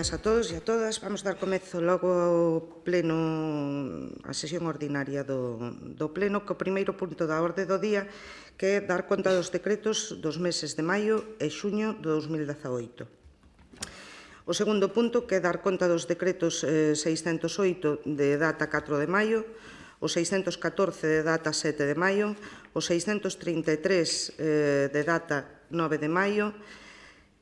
días a todos e a todas. Vamos dar comezo logo ao pleno, a sesión ordinaria do pleno, co primeiro punto da orde do día, que é dar conta dos decretos dos meses de maio e xuño de 2018. O segundo punto, que é dar conta dos decretos 608 de data 4 de maio, o 614 de data 7 de maio, o 633 de data 9 de maio,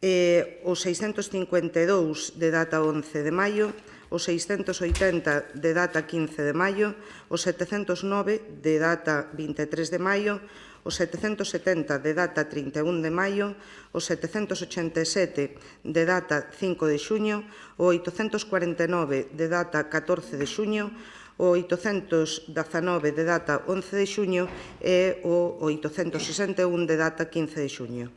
o 652 de data 11 de maio, o 680 de data 15 de maio, o 709 de data 23 de maio, o 770 de data 31 de maio, o 787 de data 5 de xuño, o 849 de data 14 de xuño, o 819 de data 11 de xuño e o 861 de data 15 de xuño.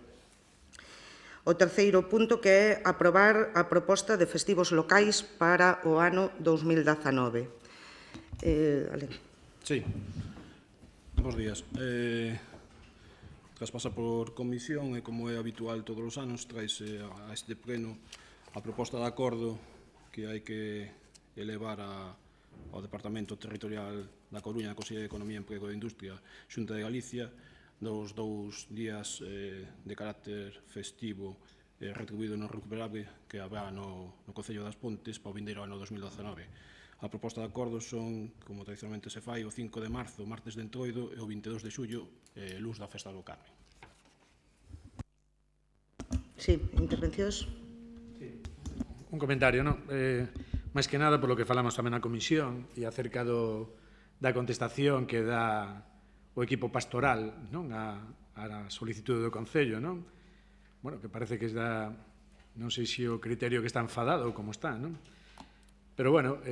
O terceiro punto, que é aprobar a proposta de festivos locais para o ano 2019. Ale. Sí. Bos días. Tras pasar por comisión, e como é habitual todos os anos, traise a este pleno a proposta de acordo que hai que elevar ao Departamento Territorial da Coruña, a Consellería de Economía, Emprego e Industria, Xunta de Galicia, dos 2 días de carácter festivo retribuído non recuperable que habrá no Concello das Pontes para o vindeiro ano 2019. A proposta de acordo son, como tradicionalmente se fai, o 5 de marzo, martes de Entroido, e o 22 de xullo, luz da Festa do Carme. Sí, intervencións. Un comentario, non? Máis que nada, polo que falamos tamén na comisión e acerca da contestación que dá o equipo pastoral, non, a solicitude do Concello, non? Bueno, que parece que non sei se o criterio que está enfadado ou como está, non? Pero, bueno,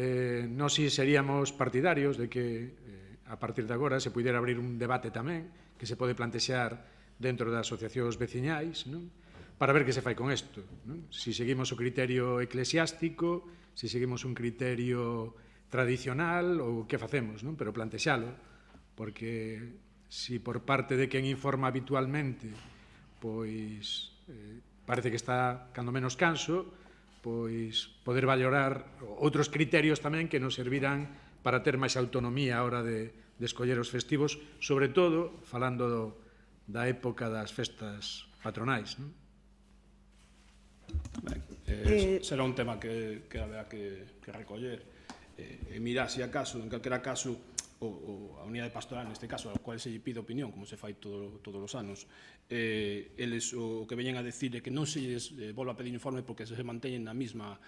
nós si seríamos partidarios de que a partir de agora se pudera abrir un debate tamén que se pode plantexar dentro das asociacións veciñais, non? Para ver que se fai con isto, non? Si seguimos o criterio eclesiástico, si seguimos un criterio tradicional ou que facemos, non? Pero plantexalo, porque si por parte de quen informa habitualmente pois parece que está cando menos canso, pois poder valorar outros criterios tamén que nos servirán para ter máis autonomía a hora de escoller os festivos, sobre todo falando da época das festas patronais, non? Será un tema que haberá que recoller e mirar se acaso, en calquera caso, a unidade pastoral, neste caso, ao cual se lle pide opinión, como se fai todos os anos, eles o que veñen a decir é que non se lles volva a pedir informe porque se manteñen na mesma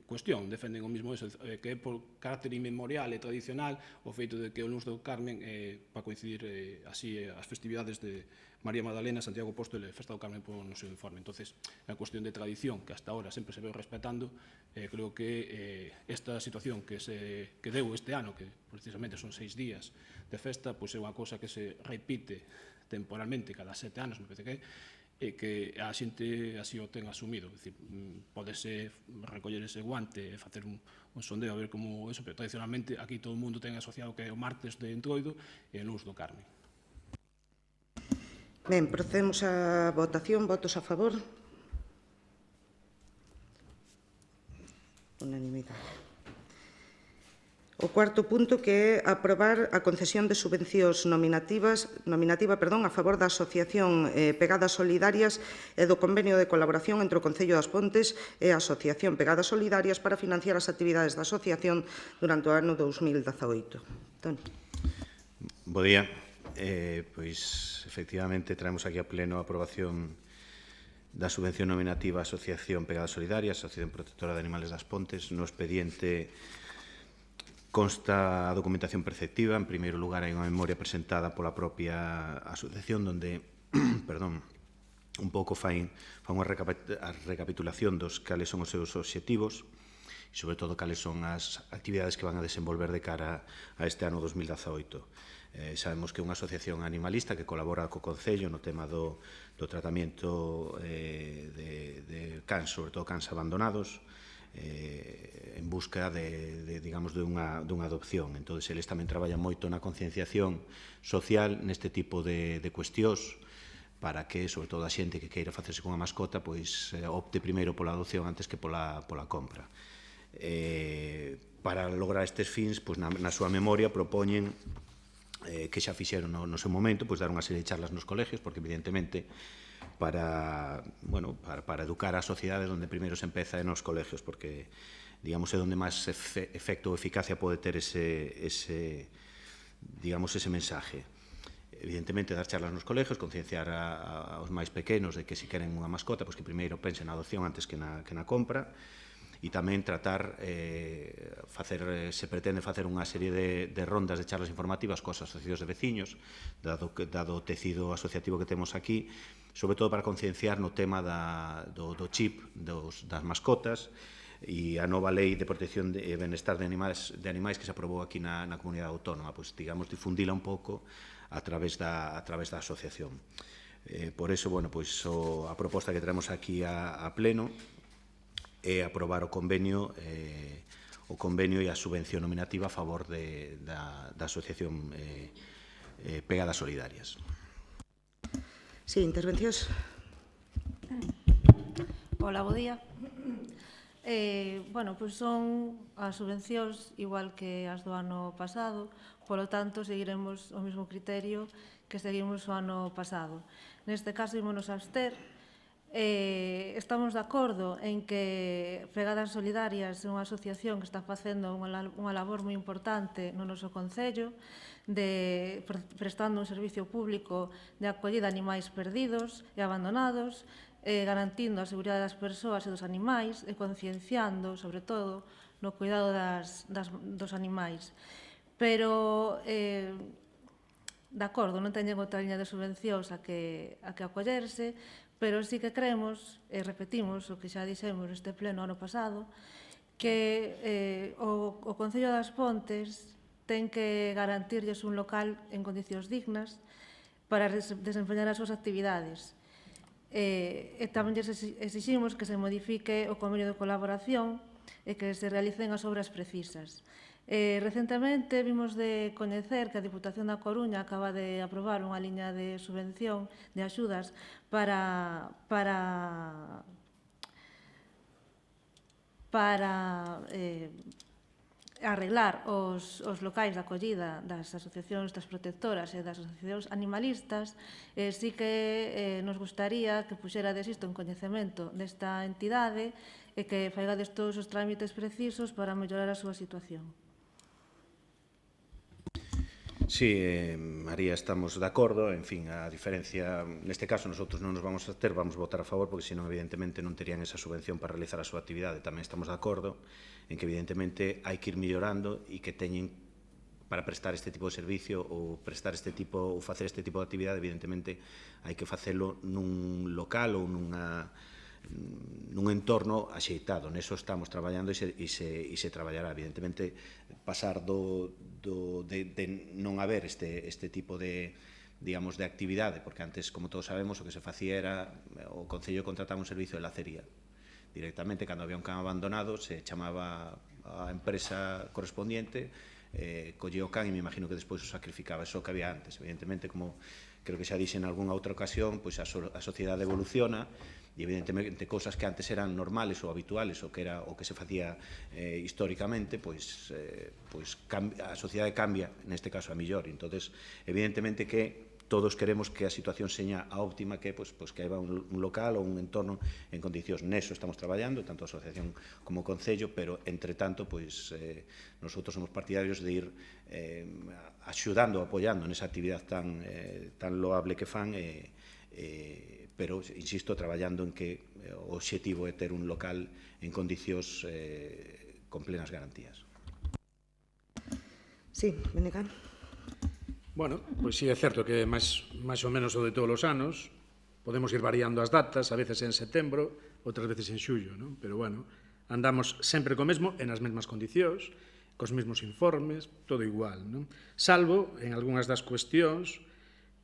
cuestión, defenden o mesmo eso, que é por carácter inmemorial e tradicional o feito de que o Luz do Carmen, para coincidir así as festividades de María Magdalena, Santiago Apóstol e Festa do Carmen por no seu informe. Entonces, é a cuestión de tradición que hasta ahora sempre se veu respetando. Creo que esta situación que deu este ano, que precisamente son 6 días de festa, pois é unha cousa que se repite temporalmente cada 7 anos, me parece que e que a xente así o ten asumido. É dicir, podese recoller ese guante e facer un sondeo a ver como eso, pero tradicionalmente aquí todo o mundo ten asociado que é o martes de Entroido e o Luz do Carmen. Ben, procedemos á votación. Votos a favor? Unanimidade. O cuarto punto, que é aprobar a concesión de subvencións nominativa a favor da Asociación Pegadas Solidarias e do convenio de colaboración entre o Concello das Pontes e a Asociación Pegadas Solidarias para financiar as actividades da asociación durante o ano 2018. Toni. Bo día. Pois, efectivamente, traemos aquí a pleno a aprobación da subvención nominativa á Asociación Pegadas Solidarias, Asociación Protectora de Animales das Pontes. No expediente consta a documentación preceptiva. En primeiro lugar, hai unha memoria presentada pola propia asociación onde, un pouco fan unha recapitulación dos cales son os seus obxectivos e, sobre todo, cales son as actividades que van a desenvolver de cara a este ano 2018. Sabemos que é unha asociación animalista que colabora co Concello no tema do tratamento de cans, sobre todo cans abandonados, en busca dunha adopción. Entón, eles tamén traballan moito na concienciación social neste tipo de cuestións para que, sobre todo a xente que queira facerse cunha mascota, pois opte primeiro pola adopción antes que pola compra. Para lograr estes fins, pois na súa memoria propoñen que xa fixeron no seu momento, pois dar unha serie de charlas nos colegios, porque evidentemente para educar a sociedade onde primeiro se empeza é nos colegios, porque digamos é onde máis efecto ou eficacia pode ter ese mensaje. Evidentemente, dar charlas nos colegios, concienciar aos máis pequenos de que se queren unha mascota, pois que primeiro pensen na adopción antes que na compra, e tamén tratar, se pretende facer unha serie de rondas de charlas informativas coas asociacións de veciños, dado o tecido asociativo que temos aquí, sobre todo para concienciar no tema do chip das mascotas e a nova lei de protección e benestar de animais que se aprobou aquí na comunidade autónoma, pois, digamos, difundila un pouco a través da asociación. Por eso, a proposta que traemos aquí a pleno é aprobar o convenio e a subvención nominativa a favor da asociación Pegadas Solidarias. Sí, intervencións. Hola, bo día. Son as subvencións igual que as do ano pasado, polo tanto, seguiremos o mesmo criterio que seguimos o ano pasado. Neste caso, ímonos a abster. Estamos de acordo en que Pegadas Solidarias é unha asociación que está facendo unha labor moi importante no noso concello, prestando un servicio público de acollida a animais perdidos e abandonados, garantindo a seguridade das persoas e dos animais e concienciando, sobre todo, no cuidado dos animais. Pero, de acordo, non teñen outra liña de subvencións a que acollerse, pero sí que creemos, e repetimos o que xa dixemos neste pleno ano pasado, que o Concello das Pontes ten que garantirlles un local en condicións dignas para desempeñar as súas actividades. E tamén lles exiximos que se modifique o convenio de colaboración e que se realicen as obras precisas. Recentemente vimos de coñecer que a Diputación da Coruña acaba de aprobar unha liña de subvención de axudas para arreglar os locais de acollida das asociacións das protectoras e das asociacións animalistas. Sí que nos gustaría que puxerades isto en coñecemento desta entidade e que faigades todos os trámites precisos para mellorar a súa situación. Sí, María, estamos de acordo. En fin, a diferencia, neste caso, nosotros non nos vamos a ter, vamos a votar a favor, porque senón, evidentemente, non terían esa subvención para realizar a súa actividade. Tamén estamos de acordo en que, evidentemente, hai que ir mellorando e que teñen para prestar este tipo de servicio ou facer este tipo de actividade, evidentemente, hai que facelo nun local ou nun entorno axeitado. Neso estamos traballando e se traballará. Evidentemente, pasar de non haber este tipo de actividade, porque antes, como todos sabemos, o que se facía era o Concello contrataba un servicio de lacería. Directamente, cando había un can abandonado, se chamaba a empresa correspondiente, collía o can e me imagino que despois o sacrificaba. Eso que había antes. Evidentemente, como creo que xa dixen en algunha outra ocasión, pois a sociedade evoluciona e, evidentemente, cousas que antes eran normales ou habituales ou que se facía históricamente, pois a sociedade cambia, neste caso a millor. Entonces, evidentemente que todos queremos que a situación seña a óptima, que que haiba un local ou un entorno en condicións. Neso estamos traballando, tanto a asociación como o Concello, pero, entre tanto, nosotros somos partidarios de ir axudando, apoiando nesa actividade tan loable que fan, pero, insisto, traballando en que o obxectivo é ter un local en condicións con plenas garantías. Sí, Benegán. Bueno, pois sí, é certo que máis ou menos o de todos os anos podemos ir variando as datas, a veces en setembro, outras veces en xullo, non? Pero, bueno, andamos sempre co mesmo e nas mesmas condicións, cos mesmos informes, todo igual, non? Salvo en algunhas das cuestións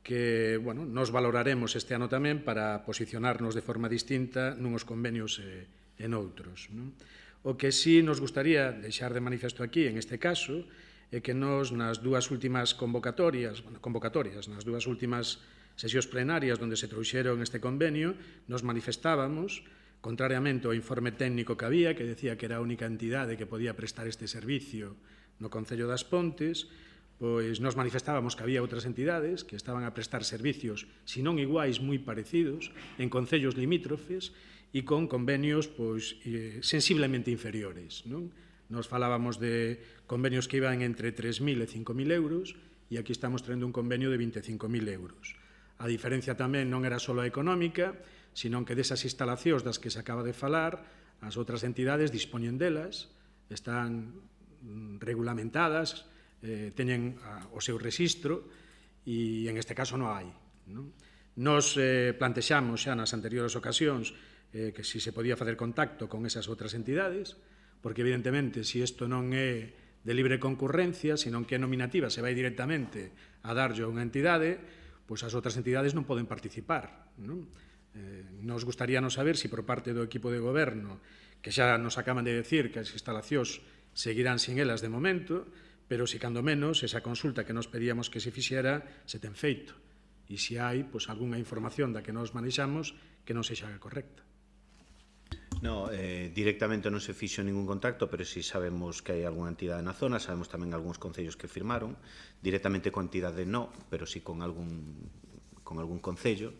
que, bueno, nos valoraremos este ano tamén para posicionarnos de forma distinta nuns convenios e noutros, non? O que sí nos gustaría deixar de manifesto aquí, en este caso, é que nos nas dúas últimas convocatorias, nas dúas últimas sesións plenarias onde se trouxeron este convenio, nos manifestábamos, contrariamente ao informe técnico que había, que decía que era a única entidade que podía prestar este servicio no Concello das Pontes, pois nos manifestábamos que había outras entidades que estaban a prestar servicios, se non iguais, moi parecidos, en concellos limítrofes e con convenios pois, sensiblemente inferiores. Non? Nos falábamos de convenios que iban entre 3.000 e 5.000 euros e aquí estamos traendo un convenio de 25.000 euros. A diferencia tamén non era só a económica, senón que desas instalacións das que se acaba de falar, as outras entidades dispoñen delas, están regulamentadas, teñen o seu registro e en este caso non hai. Non? Nos plantexamos xa nas anteriores ocasións que se podía facer contacto con esas outras entidades, porque evidentemente se isto non é de libre concurrencia, senón que é nominativa, se vai directamente a darlle a unha entidade, pois as outras entidades non poden participar. Non? Nos gustaríanos saber se por parte do equipo de goberno, que xa nos acaban de decir que as instalacións seguirán sin elas de momento, pero se cando menos esa consulta que nos pedíamos que se fixera se ten feito. E se hai pois, algunha información da que nos manexamos que non sexa correcta. No, directamente non se fixo ningún contacto, pero si sabemos que hai algunha entidade na zona, sabemos tamén algúns concellos que firmaron, directamente con entidade non, pero si con algún concello.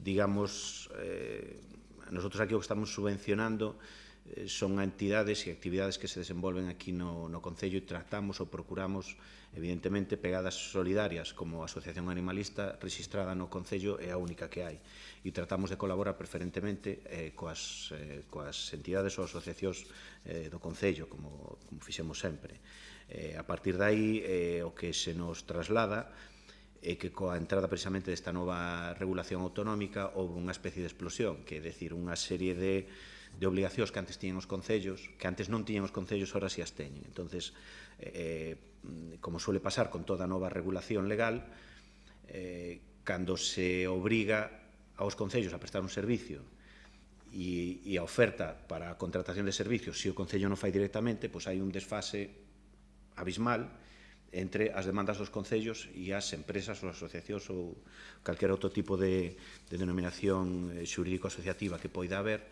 Digamos, nosotros aquí o que estamos subvencionando son entidades e actividades que se desenvolven aquí no Concello e tratamos ou procuramos, evidentemente, pegadas solidarias como Asociación Animalista registrada no Concello é a única que hai e tratamos de colaborar preferentemente coas entidades ou asociacións do Concello, como fixemos sempre. A partir de aí, o que se nos traslada é que coa entrada precisamente desta nova regulación autonómica houve unha especie de explosión, que é dicir, unha serie de obligacións que antes tiñan os concellos, que antes non tiñan os concellos, ahora si as teñen. Entonces, como suele pasar con toda nova regulación legal, cando se obriga aos concellos a prestar un servicio e a oferta para a contratación de servicios, se o concello non fai directamente, pois hai un desfase abismal entre as demandas dos concellos e as empresas ou asociacións ou calquera outro tipo de denominación xurídico-asociativa que poida haber,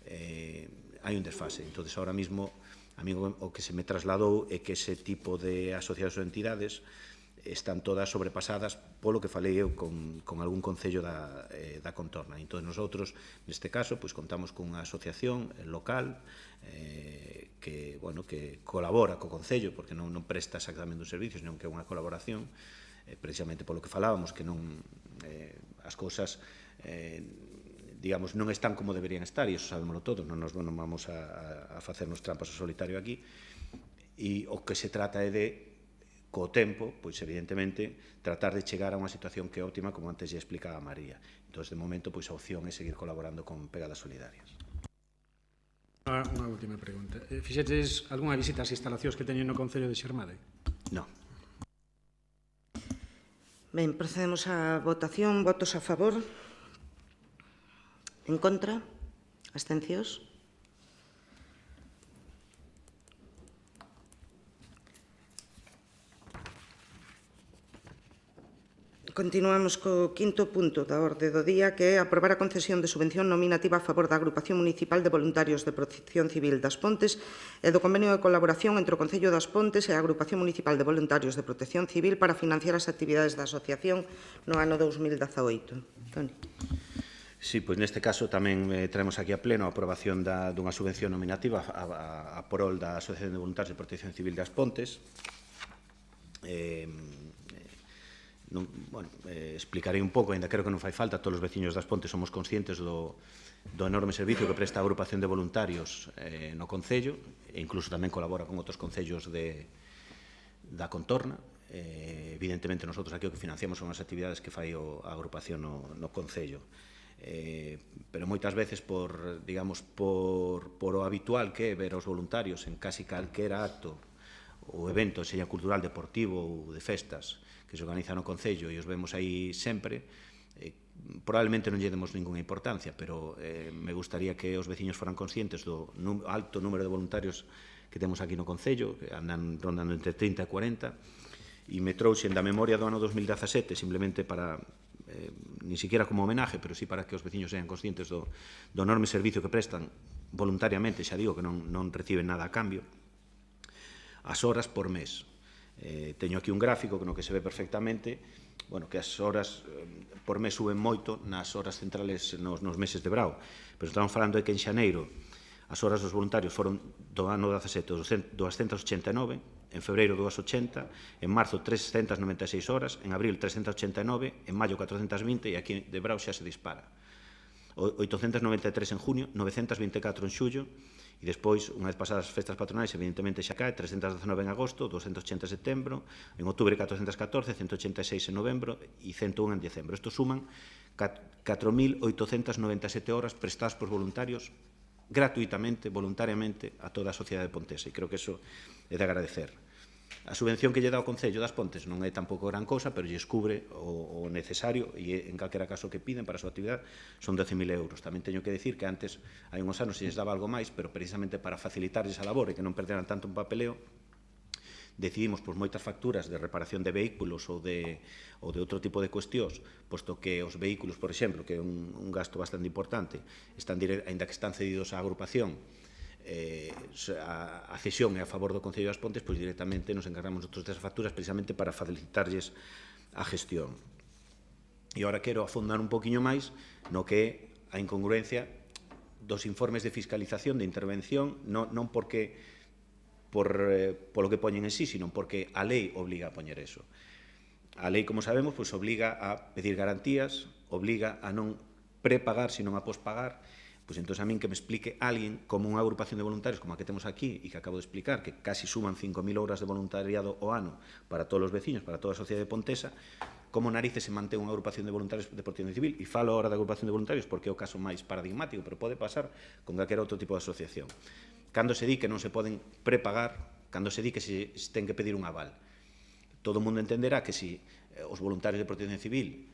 hai un desfase. Entón, ahora mismo, a mí o que se me trasladou é que ese tipo de asociacións ou entidades están todas sobrepasadas polo que falei eu con algún concello da contorna. Entón, nosotros, neste caso, pois contamos cunha asociación local que colabora co concello, porque non presta exactamente un servicio, senón que é unha colaboración, precisamente polo que falábamos, que non as cousas digamos, non están como deberían estar, e iso sabémoslo todos, non nos vamos a facernos trampas ao solitario aquí, e o que se trata é de, co tempo, pois evidentemente, tratar de chegar a unha situación que é óptima, como antes lle explicaba María. Entón, de momento, pois a opción é seguir colaborando con Pegadas Solidarias. Unha última pregunta. Fixetes algunha visita ás instalacións que teñen no Concello de Xermade? Non. Ben, procedemos á votación. Votos a favor? En contra? Abstencións? Continuamos co quinto punto da orde do día, que é aprobar a concesión de subvención nominativa a favor da Agrupación Municipal de Voluntarios de Protección Civil das Pontes e do convenio de colaboración entre o Concello das Pontes e a Agrupación Municipal de Voluntarios de Protección Civil para financiar as actividades da asociación no ano 2018. Toni. Sí, pois neste caso tamén traemos aquí a pleno a aprobación dunha subvención nominativa a prol da Asociación de Voluntarios de Protección Civil das Pontes. Explicarei un pouco, ainda creo que non fai falta, todos os veciños das Pontes somos conscientes do enorme servicio que presta a agrupación de voluntarios no Concello, e incluso tamén colabora con outros concellos da contorna. Evidentemente, nosotros aquí o que financiamos son as actividades que fai a agrupación no Concello. Pero moitas veces por o habitual que é ver os voluntarios en casi calquera acto ou evento, seja cultural, deportivo ou de festas, que se organiza no Concello e os vemos aí sempre, probablemente non lle demos ninguna importancia, pero me gustaría que os veciños foran conscientes do alto número de voluntarios que temos aquí no Concello, que andan rondando entre 30 e 40, e me trouxen da memoria do ano 2017 simplemente para, ni siquiera como homenaje, pero sí para que os veciños sean conscientes do enorme servicio que prestan voluntariamente, xa digo que non reciben nada a cambio, as horas por mes. Teño aquí un gráfico no que se ve perfectamente que as horas por mes suben moito nas horas centrales nos meses de brao, pero estamos falando de que en xaneiro as horas dos voluntarios foron do ano 17 289, en febreiro 280, en marzo 396 horas, en abril 389, en maio 420 e aquí de brao xa se dispara. 893 en junio, 924 en xullo, e despois, unha vez pasadas as festas patronais, evidentemente xa cae, 319 en agosto, 280 en setembro, en outubro 414, 186 en novembro e 101 en decembro. Estos suman 4.897 horas prestadas por voluntarios gratuitamente, voluntariamente, a toda a sociedade pontesa, e creo que iso é de agradecer. A subvención que lle dá o Concello das Pontes non é tampouco gran cousa, pero lles cubre o necesario e en calquera caso que piden para a súa actividade son 12.000 euros. Tamén teño que decir que antes, hai uns anos, se lles daba algo máis, pero precisamente para facilitarles a labor e que non perderan tanto un papeleo, decidimos por moitas facturas de reparación de vehículos ou de outro tipo de cuestións, posto que os vehículos, por exemplo, que é un gasto bastante importante, aínda que están cedidos á agrupación, a cesión é a favor do Concello das Pontes, pois directamente nos encargamos nosotros desas facturas precisamente para facilitarlles a gestión. E agora quero afondar un poquinho máis no que é a incongruencia dos informes de fiscalización, de intervención, non porque polo que poñen en sí, sino porque a lei obliga a poñer eso. A lei, como sabemos, pois obliga a pedir garantías, obliga a non prepagar, sino a pospagar. Pois entón a min que me explique alguén como unha agrupación de voluntarios como a que temos aquí e que acabo de explicar, que casi suman 5.000 horas de voluntariado ao ano para todos os veciños, para toda a sociedade pontesa, como narices se mantén unha agrupación de voluntarios de protección civil, e falo agora da agrupación de voluntarios porque é o caso máis paradigmático, pero pode pasar con calquera outro tipo de asociación. Cando se di que non se poden prepagar, cando se di que se ten que pedir un aval. Todo o mundo entenderá que se os voluntarios de protección civil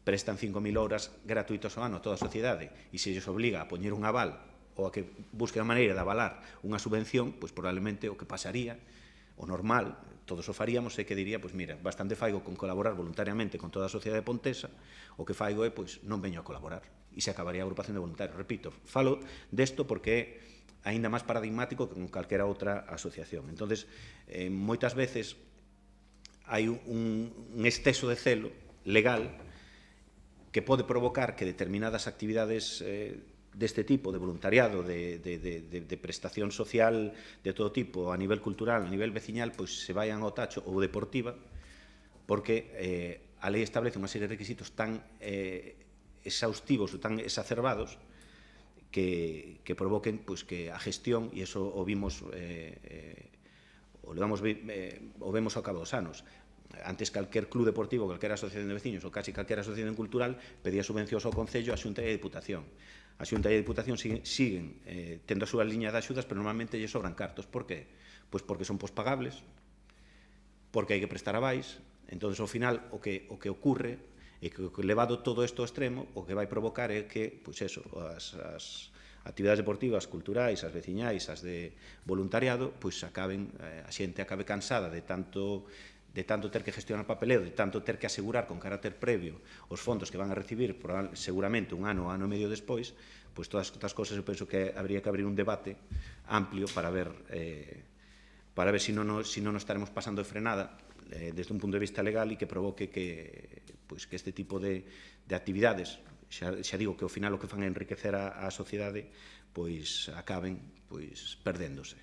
prestan 5.000 horas gratuitas ao ano a toda a sociedade e se lles obliga a poñer un aval ou a que busquen a maneira de avalar unha subvención, pois probablemente o que pasaría, o normal, todos o faríamos, é que diría, pois mira, bastante faigo con colaborar voluntariamente con toda a sociedade pontesa, o que faigo é, pois, non veño a colaborar e se acabaría a agrupación de voluntarios. Repito, falo desto porque é aínda máis paradigmático que con calquera outra asociación. Entonces, moitas veces hai un exceso de celo legal que pode provocar que determinadas actividades deste tipo, de voluntariado, de prestación social de todo tipo, a nivel cultural, a nivel veciñal, pois se vayan ao tacho ou deportiva, porque a lei establece unha serie de requisitos tan exhaustivos ou tan exacerbados que provoquen pois, que a gestión, e iso o vimos o vemos ao cabo dos anos. Antes calquer club deportivo, calquera asociación de veciños ou casi calquera asociación cultural pedía subvencións ao Concello, a Xunta e a Diputación. A Xunta e a Diputación siguen tendo a súa liña de axudas, pero normalmente lle sobran cartos. Por qué? Pois porque son pospagables, porque hai que prestar avais. Entón, ao final, o que ocorre é que levado todo isto ao extremo, o que vai provocar é que, pois eso, as actividades deportivas, culturais, as veciñais, as de voluntariado, pois acaben, a xente acabe cansada de tanto ter que gestionar papeleo, de tanto ter que asegurar con carácter previo os fondos que van a recibir seguramente un ano e medio despois, pois todas estas cosas eu penso que habría que abrir un debate amplio para ver se non nos estaremos pasando de frenada desde un punto de vista legal e que provoque que este tipo de actividades, xa digo que ao final o que fan é enriquecer a sociedade, pois acaben perdéndose.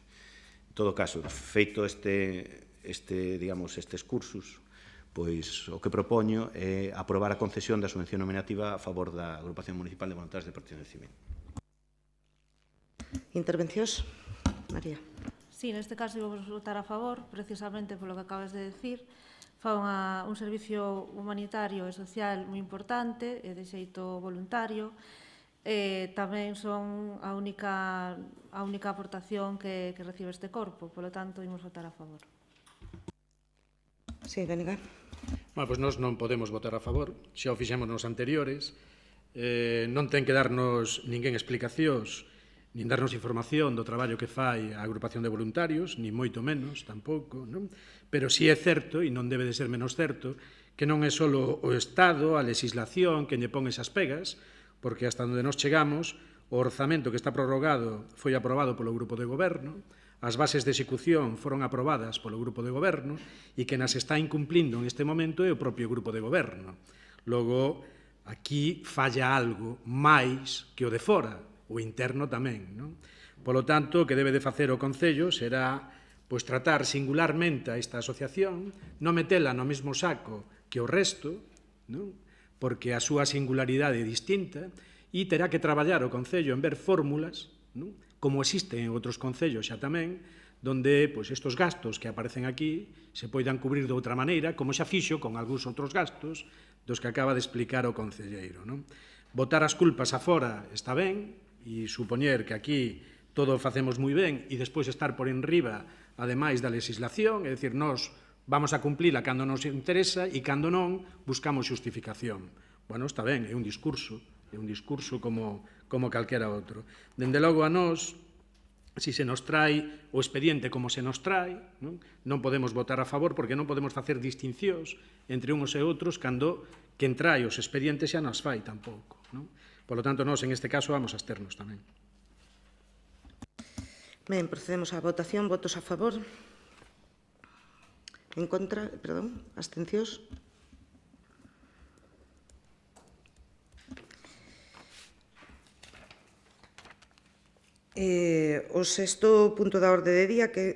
En todo caso, feito estes cursos, pois o que propoño é aprobar a concesión da subvención nominativa a favor da Agrupación Municipal de Voluntarios de Protección Civil. Intervencións? María. Sí, neste caso vamos votar a favor, precisamente polo que acabas de decir. Fa un servicio humanitario e social moi importante e de xeito voluntario. Tamén son a única aportación que recibe este corpo, polo tanto, imos votar a favor. Sí, Benigar. Pois nós non podemos votar a favor, xa o fixemos nos anteriores, non ten que darnos ninguén explicacións nin darnos información do traballo que fai a agrupación de voluntarios, nin moito menos, tampouco, non? Pero si é certo, e non debe de ser menos certo, que non é só o Estado, a legislación, que lle pon esas pegas, porque hasta onde nos chegamos, o orzamento que está prorrogado foi aprobado polo Grupo de Goberno, as bases de execución foron aprobadas polo Grupo de Goberno e que nas está incumplindo en este momento é o propio Grupo de Goberno. Logo, aquí falla algo máis que o de fora, o interno tamén, non? Polo tanto, o que debe de facer o Concello será pois tratar singularmente a esta asociación, non metela no mesmo saco que o resto, non? Porque a súa singularidade é distinta, e terá que traballar o Concello en ver fórmulas, non? Como existen en outros concellos xa tamén, donde pois, estes gastos que aparecen aquí se poidan cubrir de outra maneira, como xa fixo con algúns outros gastos dos que acaba de explicar o concelleiro, non? Botar as culpas afora está ben, e supoñer que aquí todo o facemos moi ben e despois estar por enriba, ademais da legislación, é dicir, nós vamos a cumplila cando nos interesa e cando non, buscamos xustificación. Bueno, está ben, é un discurso como calquera outro. Dende logo a nós, si se nos trai o expediente como se nos trai, non podemos votar a favor porque non podemos facer distincións entre uns e outros cando quen trai os expedientes xa nos fai tampouco, non? Por lo tanto, nós, en este caso, vamos a absternos tamén. Ben, procedemos á votación. Votos a favor? En contra? Perdón? Abstencións? O sexto punto da orde de día que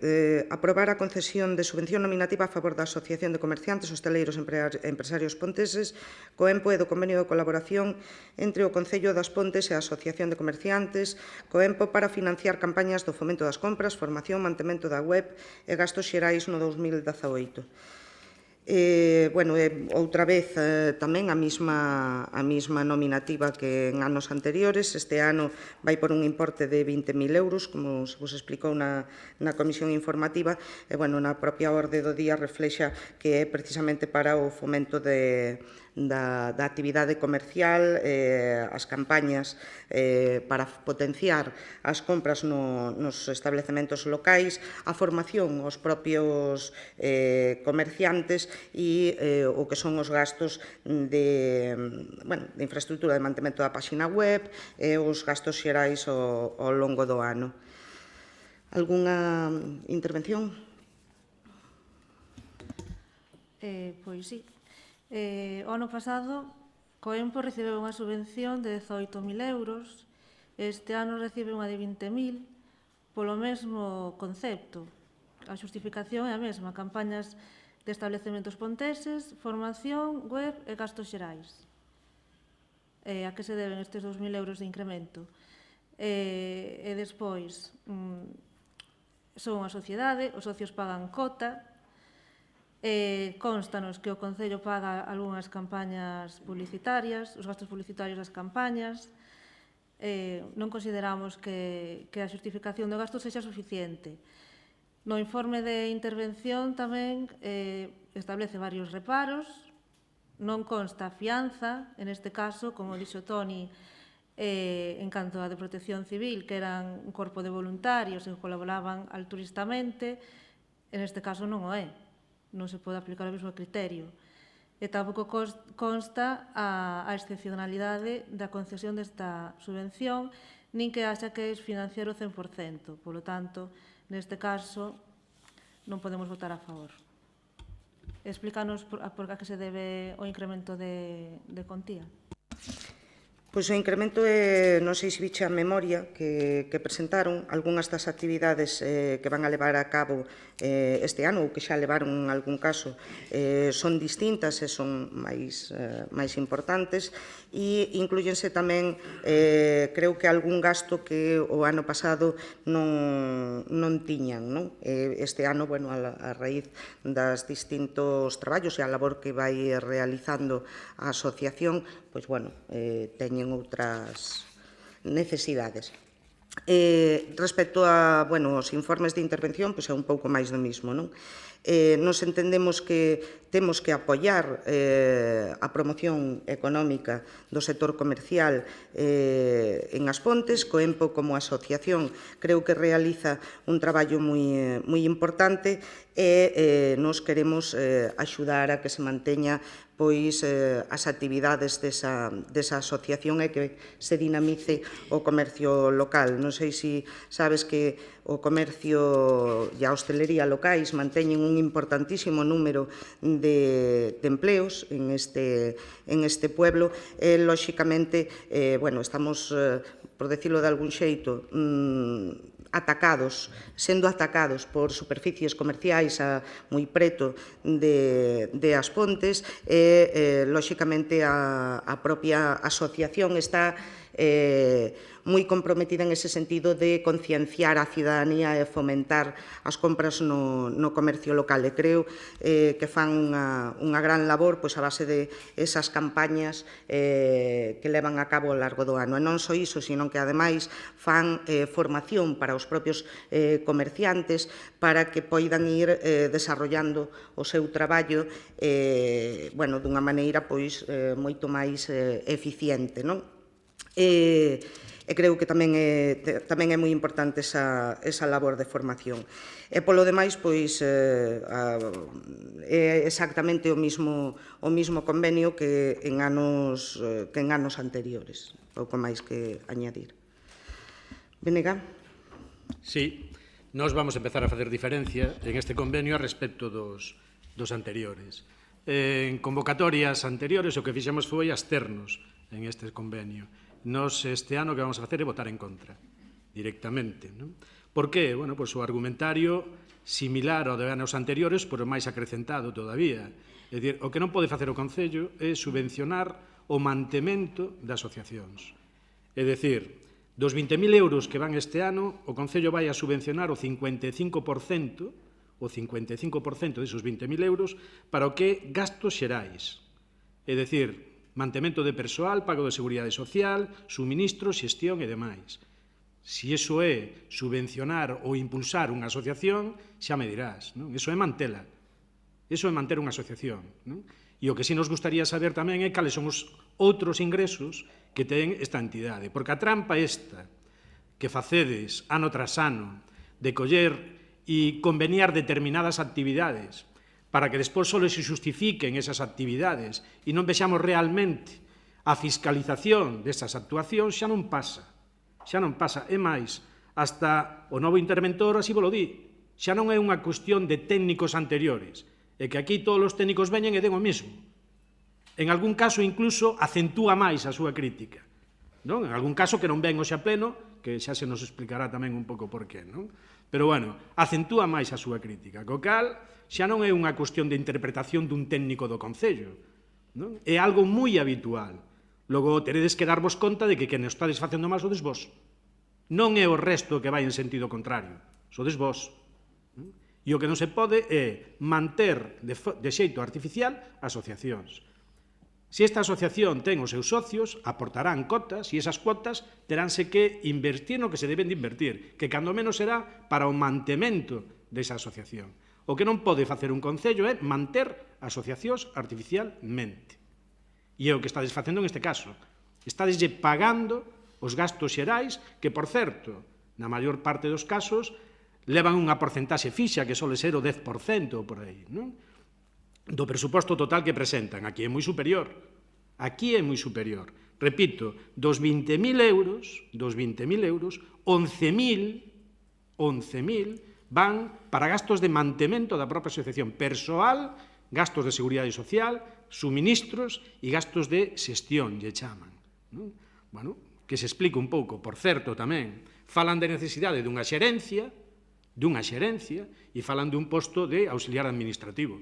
aprobar a concesión de subvención nominativa a favor da Asociación de Comerciantes, Hosteleiros e Empresarios Ponteses, COEMPO e do convenio de colaboración entre o Concello das Pontes e a Asociación de Comerciantes, COEMPO, para financiar campañas do fomento das compras, formación, mantemento da web e gastos xerais no 2018. Outra vez tamén a mesma nominativa que en anos anteriores. Este ano vai por un importe de 20.000 euros, como se vos explicou na comisión informativa, e, na propia orde do día reflexa que é precisamente para o fomento da actividade comercial, as campañas para potenciar as compras nos establecementos locais, a formación aos propios comerciantes e o que son os gastos de infraestructura de mantemento da páxina web e os gastos xerais ao longo do ano. Algúnha intervención? Pois sí. O ano pasado, COEMPO recibeu unha subvención de 18.000 euros, este ano recibe unha de 20.000, polo mesmo concepto. A xustificación é a mesma, campañas de establecementos ponteses, formación, web e gastos xerais. A que se deben estes 2.000 euros de incremento? E despois, son unha sociedade, os socios pagan cota, constanos que o Concello paga algunhas campañas publicitarias, os gastos publicitarios das campañas. Non consideramos que a xustificación do gasto sexa suficiente. No informe de intervención tamén establece varios reparos, non consta fianza, en este caso, como dixo Toni, en canto a de protección civil, que eran un corpo de voluntarios que colaboraban altruistamente, en este caso non o é. Non se pode aplicar o mesmo criterio. E tampouco consta a excepcionalidade da concesión desta subvención, nin que haxa que financiar o 100%. Polo tanto, neste caso, non podemos votar a favor. Explícanos por que se debe o incremento de contía. Pois o incremento non sei se viche a memoria que presentaron, algunhas das actividades que van a levar a cabo este ano ou que xa levaron en algún caso son distintas e son máis importantes e incluyense tamén, creo que algún gasto que o ano pasado non tiñan. Este ano, a raíz das distintos traballos e a labor que vai realizando a asociación, teñen outras necesidades. Respecto a os informes de intervención, é un pouco máis do mismo, non? Nos entendemos que temos que apoiar a promoción económica do sector comercial en As Pontes, co EMPO como asociación creo que realiza un traballo moi importante e nos queremos axudar a que se manteña pois as actividades desa asociación e que se dinamice o comercio local. Non sei se sabes que o comercio e a hostelería locais manteñen un importantísimo número de empleos en este pueblo e, lóxicamente, estamos, por decirlo de algún xeito, sendo atacados por superficies comerciais moi preto de As Pontes e, lóxicamente, a propia asociación está moi comprometida en ese sentido de concienciar a cidadanía e fomentar as compras no comercio local. E creo que fan unha gran labor a base de esas campañas que levan a cabo ao largo do ano. E non só iso, sino que, ademais, fan formación para os propios comerciantes para que poidan ir desarrollando o seu traballo dunha maneira moito máis eficiente, non? E creo que tamén é moi importante esa labor de formación. E polo demais, é exactamente o mismo convenio que en anos anteriores. Pouco máis que añadir. Benega? Sí, nós vamos a empezar a facer diferencia en este convenio a respecto dos anteriores. En convocatorias anteriores o que fixemos foi absternos en este convenio. Nos este ano o que vamos a facer é votar en contra, directamente. Por que? Bueno, pois o argumentario similar ao de anos anteriores, pero máis acrecentado todavía. É dicir, o que non pode facer o Concello é subvencionar o mantemento de asociacións. É dicir, dos 20.000 euros que van este ano, o Concello vai a subvencionar o 55% desos 20.000 euros para o que gastos xerais. É dicir, mantemento de persoal, pago de seguridade social, suministros, xestión e demais. Se iso é subvencionar ou impulsar unha asociación, xa me dirás, non? Iso é mantela. Iso é manter unha asociación, non? E o que si nos gustaría saber tamén é cales son os outros ingresos que ten esta entidade. Porque a trampa esta que facedes ano tras ano de coller e conveniar determinadas actividades para que despois só se justifiquen esas actividades e non vexamos realmente a fiscalización desas actuacións, xa non pasa. Xa non pasa. É máis, hasta o novo interventor así volo di. Xa non é unha cuestión de técnicos anteriores. É que aquí todos os técnicos veñen e den o mesmo. En algún caso, incluso, acentúa máis a súa crítica. Non? En algún caso que non ven hoxe a pleno, que xa se nos explicará tamén un pouco por qué. Non? Pero, bueno, acentúa máis a súa crítica. Co cal, xa non é unha cuestión de interpretación dun técnico do Concello. Non? É algo moi habitual. Logo, teredes que darvos conta de que quen estades facendo mal sodes vos. Non é o resto que vai en sentido contrario. Sodes vos. E o que non se pode é manter de xeito artificial asociacións. Se esta asociación ten os seus socios, aportarán cotas e esas cuotas teránse que invertir no que se deben de invertir, que cando menos será para o mantemento desa asociación. O que non pode facer un Concello é manter asociacións artificialmente. E é o que estades facendo en este caso. Estadeslle pagando os gastos xerais que, por certo, na maior parte dos casos, levan unha porcentaxe fixa que sole ser o 10% ou por aí, non? Do presuposto total que presentan. Aquí é moi superior. Aquí é moi superior. Repito, dos 20.000 euros, 11.000 van para gastos de mantemento da propia asociación, persoal, gastos de seguridade social, suministros e gastos de xestión, lle chaman. Bueno, que se explique un pouco. Por certo, tamén, falan de necesidade dunha xerencia e falan dun posto de auxiliar administrativo,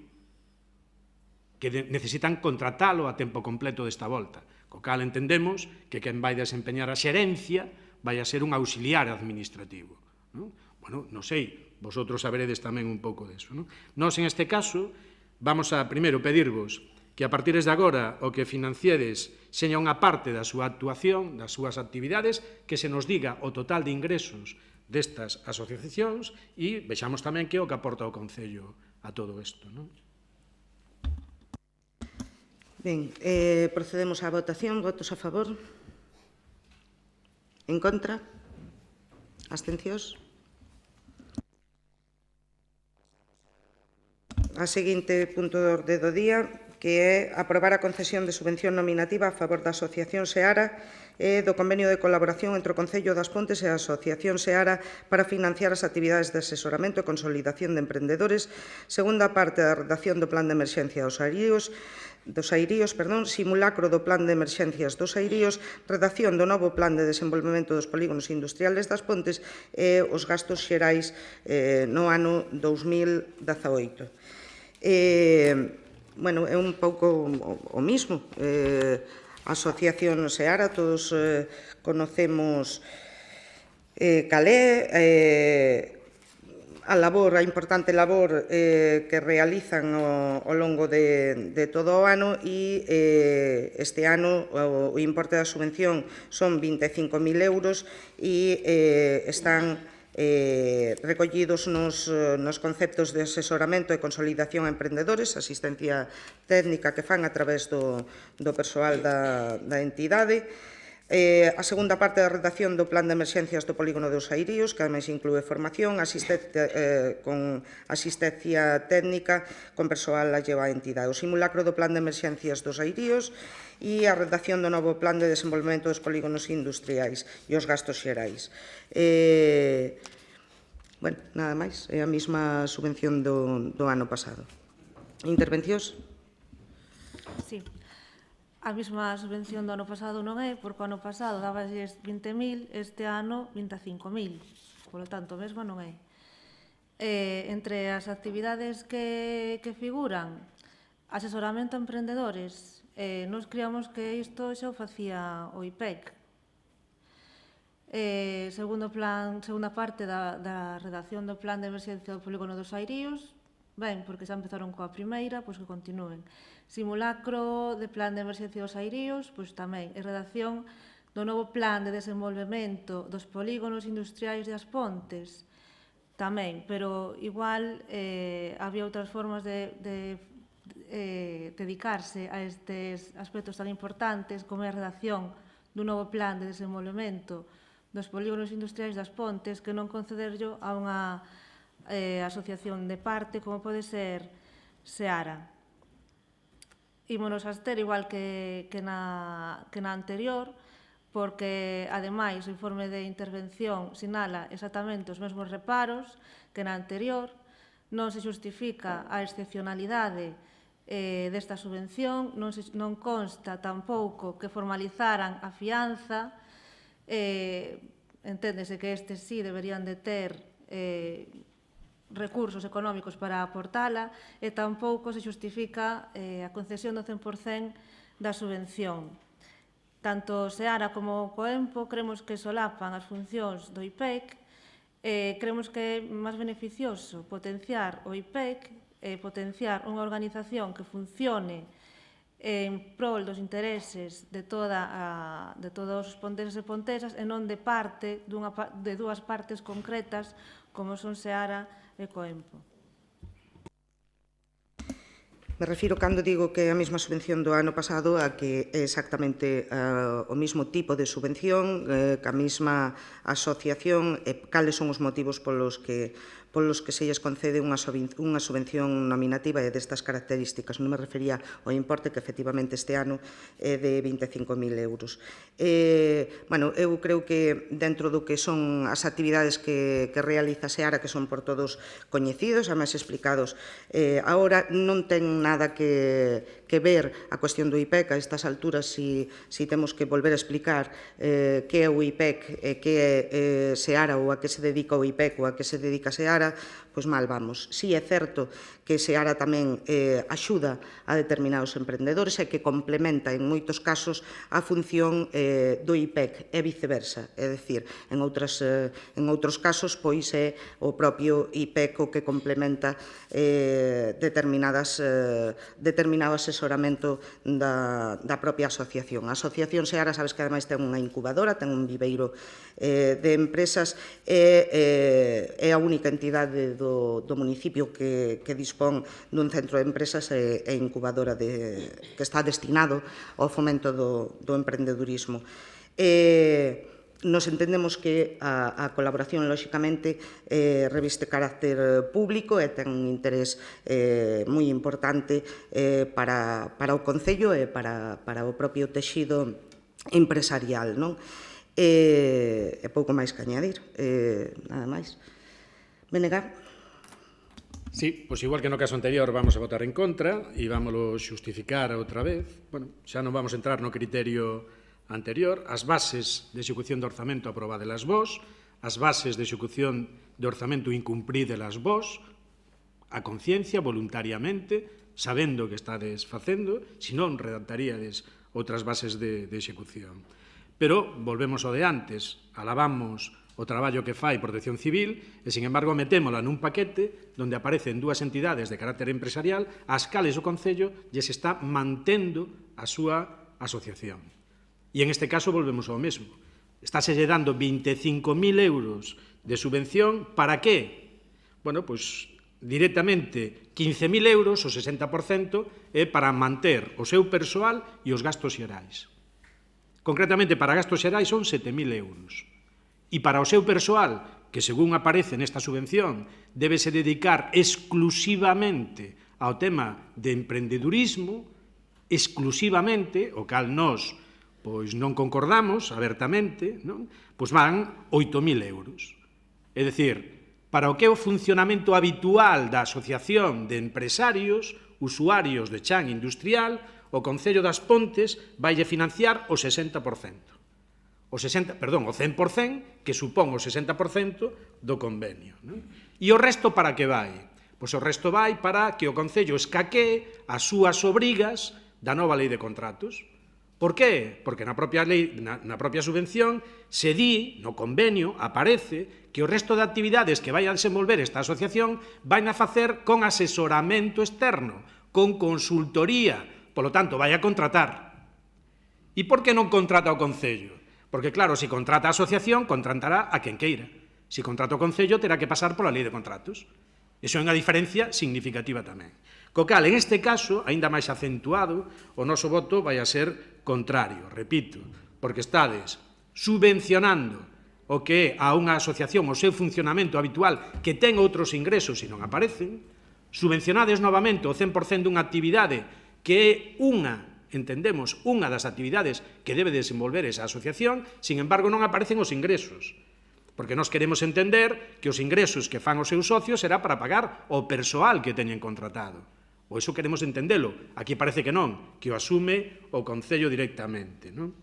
que necesitan contratalo a tempo completo desta volta. Co cal entendemos que quen vai desempeñar a xerencia vai a ser un auxiliar administrativo. Bueno, non sei, vosotros saberedes tamén un pouco deso. Nós, en este caso, vamos a, primeiro, pedirvos que a partir de agora o que financiedes seña unha parte da súa actuación, das súas actividades, que se nos diga o total de ingresos destas asociacións e vexamos tamén que é o que aporta o Concello todo isto, non? Ben, procedemos á votación. Votos a favor? En contra? Abstencións? A seguinte punto de orde do día, que é aprobar a concesión de subvención nominativa a favor da Asociación Seara e do convenio de colaboración entre o Concello das Pontes e a Asociación Seara para financiar as actividades de asesoramento e consolidación de emprendedores, segunda parte da redacción do Plan de Emerxencia dos Airíos, simulacro do Plan de Emerxencias dos Airíos, redacción do novo Plan de Desenvolvemento dos Polígonos Industriales das Pontes e os gastos xerais no ano 2018. Bueno, é un pouco o mismo. A Asociación Seara, todos conocemos cal é, a importante labor que realizan ao longo de todo o ano e este ano o importe da subvención son 25.000 euros e están recollidos nos conceptos de asesoramento e consolidación a emprendedores, asistencia técnica que fan a través do persoal da entidade. A segunda parte da redacción do Plan de Emerxencias do Polígono dos Airíos, que ademais inclúe formación, con asistencia técnica con persoal alleo á entidade. O simulacro do Plan de Emerxencias dos Airíos e a redacción do novo Plan de Desenvolvemento dos Polígonos Industriais e os gastos xerais. Bueno, nada máis, é a mesma subvención do ano pasado. Intervencións? Sí. A mesma subvención do ano pasado non é, porque o ano pasado dabasles 20.000, este ano 25.000. Por lo tanto, mesma non é. Entre as actividades que figuran, asesoramento a emprendedores, nos criamos que isto xa o facía o IPEC. Segunda parte da redacción do Plan de Emerxencia do Polígono dos Airíos, ben, porque xa empezaron coa primeira, pois que continúen. Simulacro de Plan de Emerxencia dos Airíos, pois tamén, e redacción do novo Plan de Desenvolvemento dos Polígonos Industriais das Pontes, tamén, pero igual había outras formas de dedicarse a estes aspectos tan importantes como é a redacción dun novo Plan de Desenvolvemento dos Polígonos Industriais das Pontes, que non concederllo a unha asociación de parte como pode ser Seara. Ímonos a abster igual que na anterior, porque, ademais, o informe de intervención sinala exactamente os mesmos reparos que na anterior, non se justifica a excepcionalidade desta subvención, non consta tampouco que formalizaran a fianza, enténdese que estes sí deberían de ter recursos económicos para aportala e tampouco se justifica a concesión do 100% da subvención. Tanto Seara como Coempo cremos que solapan as funcións do IPEC e cremos que é máis beneficioso potenciar o IPEC e potenciar unha organización que funcione en prol dos intereses de todos os ponteses e pontesas e non de dúas partes concretas como son Seara e Coempo. Me refiro, cando digo que é a mesma subvención do ano pasado, a que é exactamente o mesmo tipo de subvención, que a mesma asociación, e cales son os motivos polos que se lles concede unha subvención nominativa e destas características. Non me refería ao importe que efectivamente este ano é de 25.000 euros. Bueno, eu creo que dentro do que son as actividades que realiza Seara, que son por todos coñecidos, a máis explicados, agora non ten nada que ver a cuestión do IPEC a estas alturas, si temos que volver a explicar que é o IPEC e que é Seara ou a que se dedica o IPEC ou a que se dedica Seara, pois mal vamos. Si é certo que Seara tamén axuda a determinados emprendedores e que complementa en moitos casos a función do IPEC e viceversa. É dicir, en outros casos, pois é o propio IPEC o que complementa determinado asesoramento da propia asociación. A Asociación Seara, sabes que ademais ten unha incubadora, ten un viveiro de empresas e é a única entidade do municipio que dispón dun centro de empresas e incubadora que está destinado ao fomento do emprendedurismo. Nos entendemos que a colaboración, lóxicamente, reviste carácter público e ten un interés moi importante para o Concello e para o propio texido empresarial, non? E pouco máis que añadir, nada máis. Menegar? Sí, pois igual que no caso anterior vamos a votar en contra e vámoslo xustificar outra vez. Bueno, xa non vamos a entrar no criterio anterior, as bases de execución de orzamento aprobádelas vos, as bases de execución de orzamento incumprídelas vos, a conciencia, voluntariamente, sabendo que estades facendo, senón redactaríades outras bases de execución. Pero, volvemos ao de antes, alabamos o traballo que fai Protección Civil e, sin embargo, metémola nun paquete onde aparecen dúas entidades de carácter empresarial ás cales o Concello lles está mantendo a súa asociación. E en este caso volvemos ao mesmo. Estáse lle dando 25.000 euros de subvención para qué? Bueno, pois directamente 15.000 euros, o 60%, é para manter o seu persoal e os gastos xerais. Concretamente, para gastos xerais son 7.000 euros. E para o seu persoal, que según aparece nesta subvención, débese dedicar exclusivamente ao tema de emprendedurismo, exclusivamente, o cal nós pois non concordamos abertamente, non? Pois van 8.000 euros. É dicir, para o que é o funcionamento habitual da Asociación de Empresarios, Usuarios de Chan Industrial, o Concello das Pontes vaille financiar o 60%. O 100%, que supón o 60% do convenio. Non? E o resto para que vai? Pois o resto vai para que o Concello escaquee as súas obrigas da nova lei de contratos. Por qué? Porque na propia lei, na propia subvención, se di, no convenio, aparece que o resto de actividades que vai a desenvolver esta asociación vai a facer con asesoramento externo, con consultoría, polo tanto, vai a contratar. E por que non contrata o Concello? Porque, claro, se contrata a asociación, contratará a quen queira. Se contrata o Concello, terá que pasar pola lei de contratos. Iso é unha diferencia significativa tamén. Co cal, en este caso, aínda máis acentuado, o noso voto vai a ser contrario, repito, porque estades subvencionando o que é a unha asociación o seu funcionamento habitual que ten outros ingresos e non aparecen, subvencionades novamente o 100% dunha actividade que é entendemos, unha das actividades que debe desenvolver esa asociación, sin embargo non aparecen os ingresos. Porque nós queremos entender que os ingresos que fan os seus socios será para pagar o persoal que teñen contratado. Ou iso queremos entendelo. Aquí parece que non, que o asume o Concello directamente. Non?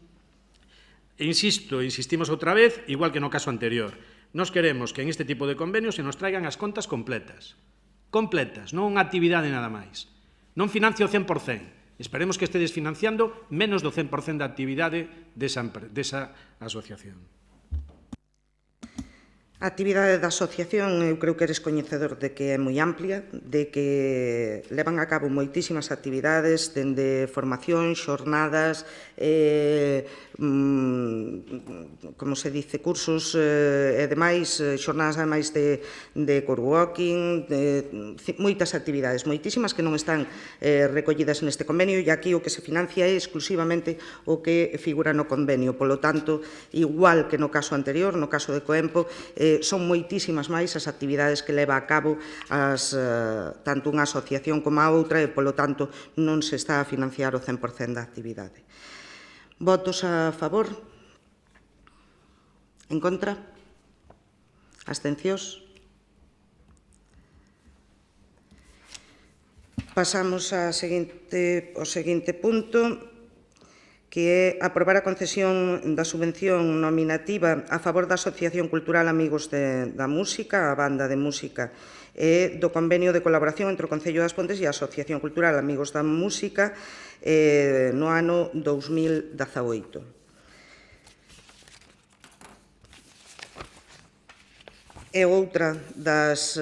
E insistimos outra vez, igual que no caso anterior. Nós queremos que en este tipo de convenios se nos traigan as contas completas. Completas, non unha actividade nada máis. Non financio o 100%. Esperemos que estedes financiando menos do 100% da actividade desa asociación. A actividade da asociación, eu creo que eres coñecedor de que é moi amplia, de que levan a cabo moitísimas actividades, dende formación, xornadas, como se dice, cursos e demais, xornadas ademais de coworking, moitas actividades, moitísimas que non están recollidas neste convenio, e aquí o que se financia é exclusivamente o que figura no convenio. Polo tanto, igual que no caso anterior, no caso de Coempo, son moitísimas máis as actividades que leva a cabo tanto unha asociación como a outra e, polo tanto, non se está a financiar o 100% da actividade. Votos a favor? En contra? Abstencións? Pasamos ao seguinte punto, que é aprobar a concesión da subvención nominativa a favor da Asociación Cultural Amigos da Música, a banda de música, e do convenio de colaboración entre o Concello das Pontes e a Asociación Cultural Amigos da Música no ano 2018. E outra das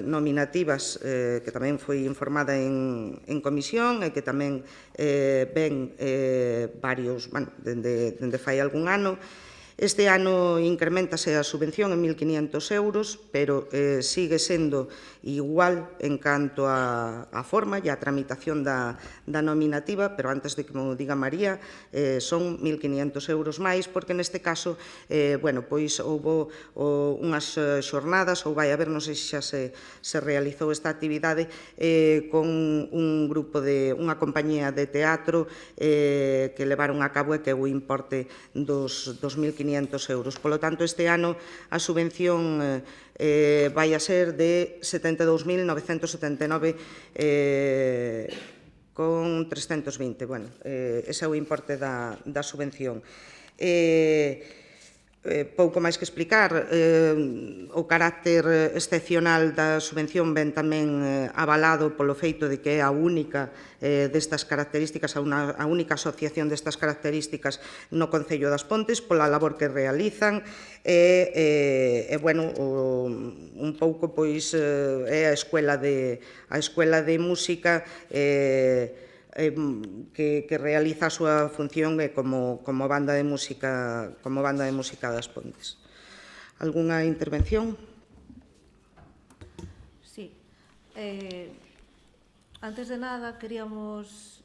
nominativas que tamén foi informada en comisión e que tamén ven varios, dende fai algún ano, Este ano incrementase a subvención en 1.500 euros, pero sigue sendo igual en canto a forma e a tramitación da nominativa, pero antes de que mo diga María, son 1.500 euros máis, porque neste caso, pois houbo unhas xornadas, ou vai haber, non sei se xa se realizou esta actividade, con un grupo unha compañía de teatro que levaron a cabo e que o importe dos 2.500 euros. Polo tanto, este ano a subvención vai a ser de 72.979 con 320. Bueno, ese é o importe da subvención. Pouco máis que explicar, o carácter excepcional da subvención ven tamén avalado polo feito de que é a única destas características, a única asociación destas características no Concello das Pontes, pola labor que realizan, un pouco pois é a escuela de música que realiza a súa función como banda de música das Pontes. Algunha intervención? Sí. Antes de nada, queríamos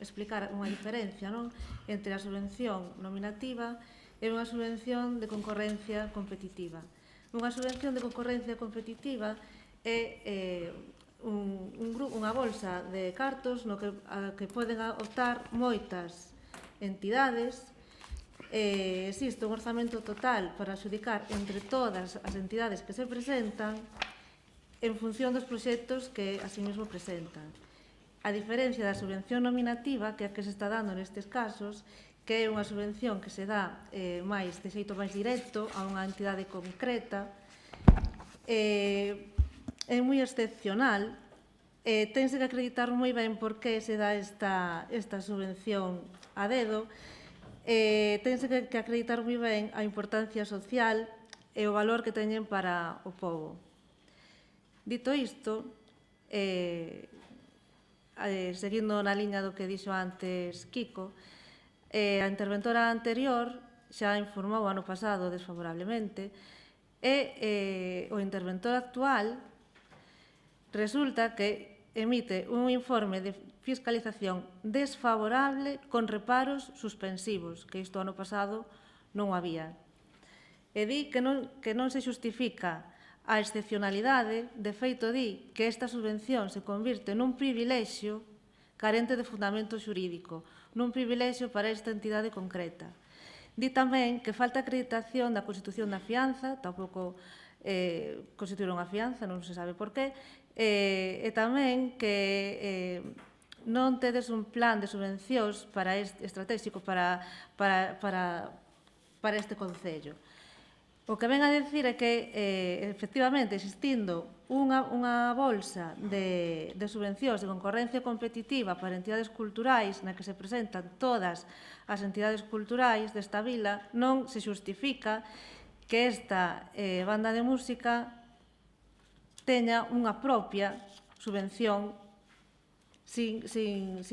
explicar unha diferencia, non, entre a subvención nominativa e unha subvención de concorrencia competitiva. Unha subvención de concorrencia competitiva é unha bolsa de cartos no que poden optar moitas entidades. Existe un orzamento total para adxudicar entre todas as entidades que se presentan en función dos proxectos que así mesmo presentan. A diferencia da subvención nominativa, que é a que se está dando nestes casos, que é unha subvención que se dá de xeito máis directo a unha entidade concreta, é moi excepcional, tense que acreditar moi ben por que se dá esta subvención a dedo, tense que acreditar moi ben a importancia social e o valor que teñen para o pobo. Dito isto, seguindo na liña do que dixo antes Kiko, a interventora anterior xa informou ano pasado desfavorablemente, e o interventor actual resulta que emite un informe de fiscalización desfavorable con reparos suspensivos, que isto ano pasado non o había. E di que non se xustifica a excepcionalidade, de feito di que esta subvención se convirte nun privilexio carente de fundamento xurídico, nun privilexio para esta entidade concreta. Di tamén que falta acreditación da constitución da fianza, tampouco constituíron a fianza, non se sabe por qué, e tamén que non tedes un plan de subvencións estratégico para este concello. O que ven a decir é que, efectivamente, existindo unha bolsa de subvencións de concorrencia competitiva para entidades culturais na que se presentan todas as entidades culturais desta vila, non se xustifica que esta banda de música teña unha propia subvención sin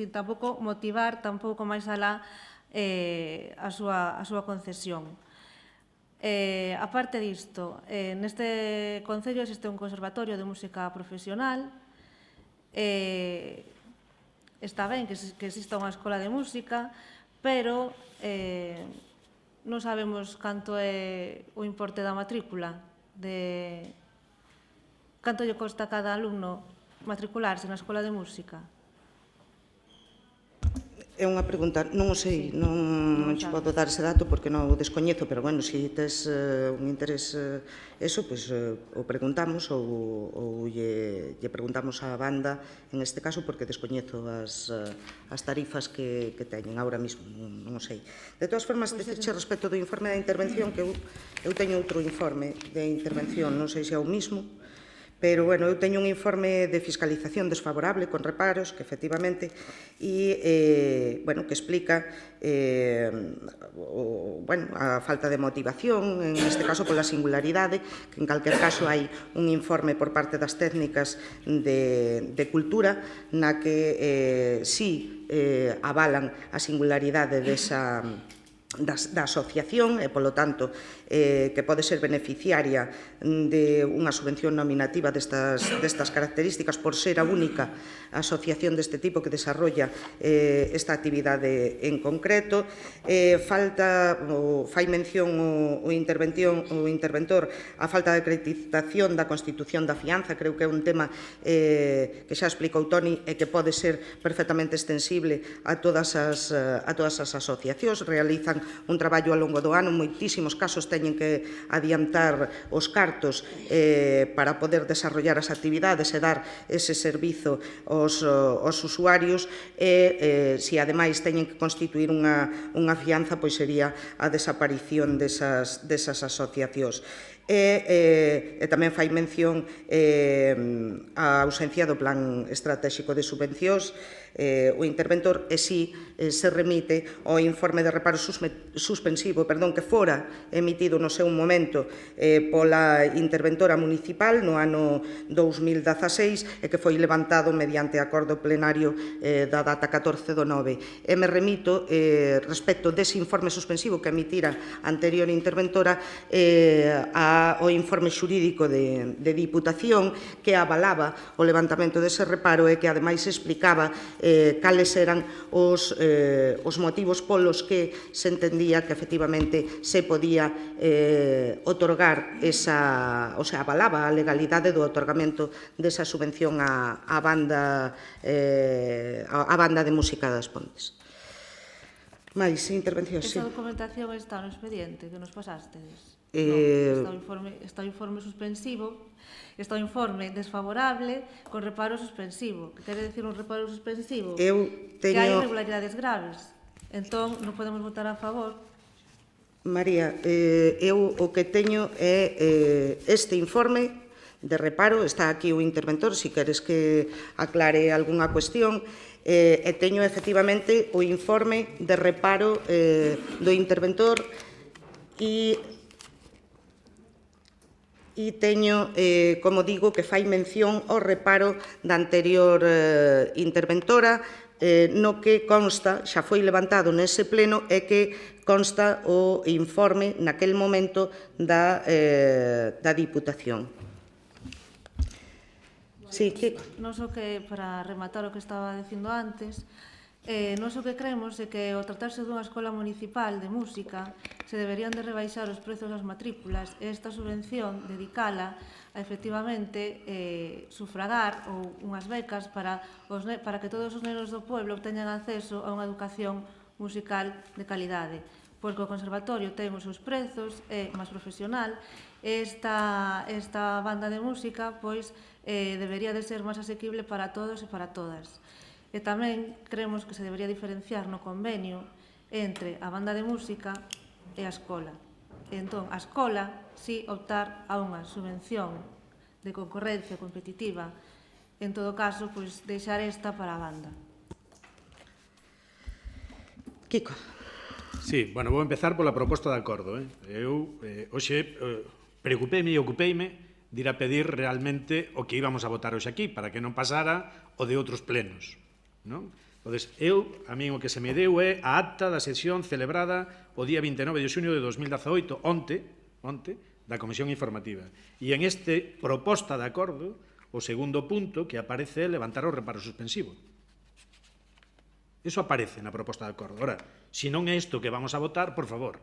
tampouco motivar tampouco máis alá a súa concesión. A parte disto, neste concello existe un conservatorio de música profesional, está ben que exista unha escola de música, pero non sabemos canto é o importe da matrícula, canto lle costa a cada alumno matricularse na escola de música. É unha pregunta, non o sei, non che podo dar ese dato porque non o descoñezo, pero, bueno, se tes un interés eso, pois o preguntamos ou lle preguntamos á banda, en este caso, porque descoñezo as tarifas que teñen ahora mismo, non o sei. De todas formas, diceche respecto do informe da intervención, que eu teño outro informe de intervención, non sei se é o mismo, pero, bueno, eu teño un informe de fiscalización desfavorable con reparos, que efectivamente, e, bueno, que explica a falta de motivación, en este caso pola singularidade, que en calquer caso hai un informe por parte das técnicas de cultura na que sí avalan a singularidade da asociación e, polo tanto, que pode ser beneficiaria de unha subvención nominativa destas características por ser a única asociación deste tipo que desarrolla esta actividade en concreto. Fai mención o interventor a falta de acreditación da constitución da fianza. Creo que é un tema que xa explicou Toni e que pode ser perfectamente extensible a todas as asociacións. Realizan un traballo ao longo do ano, en moitísimos casos teñen que adiantar os cartos para poder desarrollar as actividades e dar ese servizo aos usuarios e, se ademais teñen que constituir unha fianza, pois sería a desaparición desas asociacións. E tamén fai mención a ausencia do Plan Estratégico de Subvencións. O interventor se remite ao informe de reparo suspensivo que fora emitido no seu momento pola interventora municipal no ano 2016 e que foi levantado mediante acordo plenario da data 14 do 9. E me remito, respecto dese informe suspensivo que emitira a anterior interventora, ao informe xurídico de Diputación que avalaba o levantamento dese reparo e que ademais explicaba cales eran os motivos polos que se entendía que efectivamente se podía otorgar avalaba a legalidade do otorgamento desa subvención á banda de música das Pontes. Mais intervencións, sí. Esa documentación está no expediente que nos pasastedes? Está o informe suspensivo, está o informe desfavorable con reparo suspensivo. Que quere dicir un reparo suspensivo? Que hai irregularidades graves. Entón, non podemos votar a favor. María, eu o que teño é este informe de reparo. Está aquí o interventor, se queres que aclare algunha cuestión. E teño, efectivamente, o informe de reparo do interventor e teño, como digo, que fai mención ao reparo da anterior interventora, no que consta, xa foi levantado nese pleno, e que consta o informe naquel momento da Diputación. Sí, que... Non só que, para rematar o que estaba dicindo antes, non só que creemos é que ao tratarse dunha escola municipal de música se deberían de rebaixar os prezos das matrículas e esta subvención dedicala a efectivamente sufragar unhas becas para que todos os nenos do pueblo obteñan acceso a unha educación musical de calidade, porque o conservatorio ten os seus prezos, é máis profesional. Esta banda de música pois debería de ser máis asequible para todos e para todas. E tamén creemos que se debería diferenciar no convenio entre a banda de música e a escola. Entón, a escola, si optar a unha subvención de concorrencia competitiva, en todo caso, pois deixar esta para a banda. Kiko. Sí, bueno, vou empezar pola proposta de acordo. Eu, hoxe, preocupeime e ocupeime de ir a pedir realmente o que íbamos a votar hoxe aquí, para que non pasara o de outros plenos, non? Entón, a mí o que se me deu é a acta da sesión celebrada o día 29 de xunio de 2018, onte, da Comisión Informativa. E en este proposta de acordo, o segundo punto que aparece é levantar o reparo suspensivo. Eso aparece na proposta de acordo. Ora, se non é isto que vamos a votar, por favor,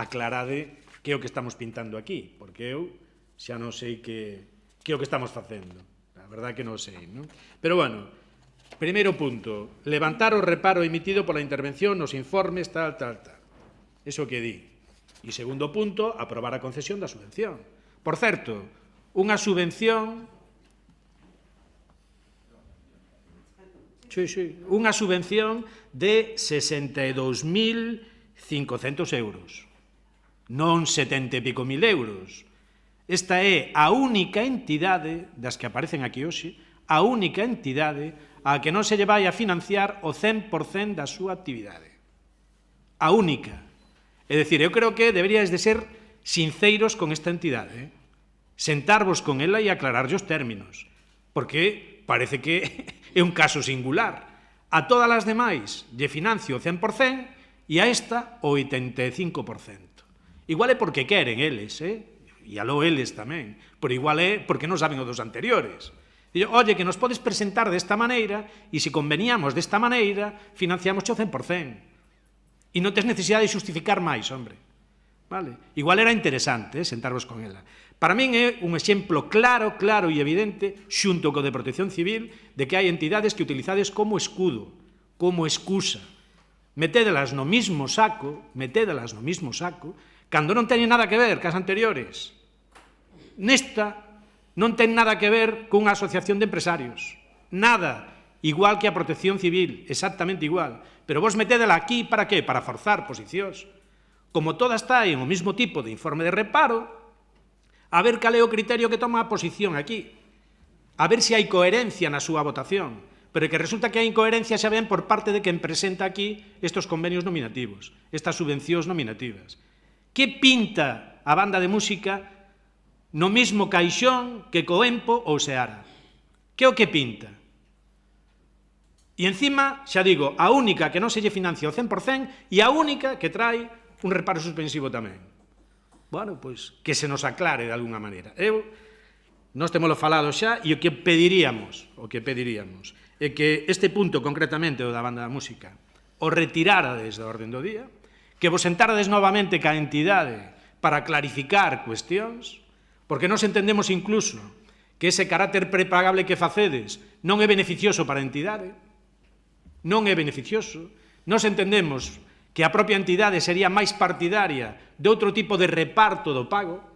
aclarade que é o que estamos pintando aquí, porque eu xa non sei que é o que estamos facendo. A verdade que non sei, non? Pero, bueno, primeiro punto, levantar o reparo emitido pola intervención nos informes, tal. Eso que di. E segundo punto, aprobar a concesión da subvención. Por certo, unha subvención... unha subvención de 62.500 euros, non 70 e pico mil euros. Esta é a única entidade das que aparecen aquí hoxe, a única entidade a que non se lle vai a financiar o 100% da súa actividade. A única. É dicir, eu creo que deberíais de ser sinceiros con esta entidade, sentarvos con ela e aclararlle os términos, porque parece que é un caso singular. A todas as demais lle financio o 100% e a esta o 85%. Igual é porque queren eles, e aló eles tamén, pero igual é porque non saben o dos anteriores. Oye, que nos podes presentar desta maneira e se conveníamos desta maneira, financiamos o 100%. E non tes necesidade de justificar máis, hombre. Vale? Igual era interesante sentarvos con ela. Para min é un exemplo claro e evidente, xunto co de Protección Civil, de que hai entidades que utilizades como escudo, como excusa. Metédelas no mismo saco, cando non teñen nada que ver cas anteriores. Nesta non ten nada que ver cunha asociación de empresarios. Nada. Igual que a Protección Civil, exactamente igual. Pero vos metédela aquí para qué? Para forzar posicións. Como toda está en o mismo tipo de informe de reparo, a ver cal é o criterio que toma a posición aquí. A ver se hai coherencia na súa votación. Pero que resulta que hai incoherencia xa ven por parte de quen presenta aquí estes convenios nominativos, estas subvencións nominativas. Que pinta a banda de música no mismo caixón que Coempo ou Seara? Que é o que pinta? E encima, xa digo, a única que non se lle financia ao 100% e a única que trae un reparo suspensivo tamén. Bueno, pois, que se nos aclare de alguna maneira. Nós temolo falado xa e o que pediríamos é que este punto, concretamente o da banda da música, o retirarades da orden do día, que vos sentarades novamente ca entidade para clarificar cuestións, porque nós entendemos incluso que ese carácter prepagable que facedes non é beneficioso para a entidade, non é beneficioso. Nós entendemos que a propia entidade sería máis partidaria de outro tipo de reparto do pago,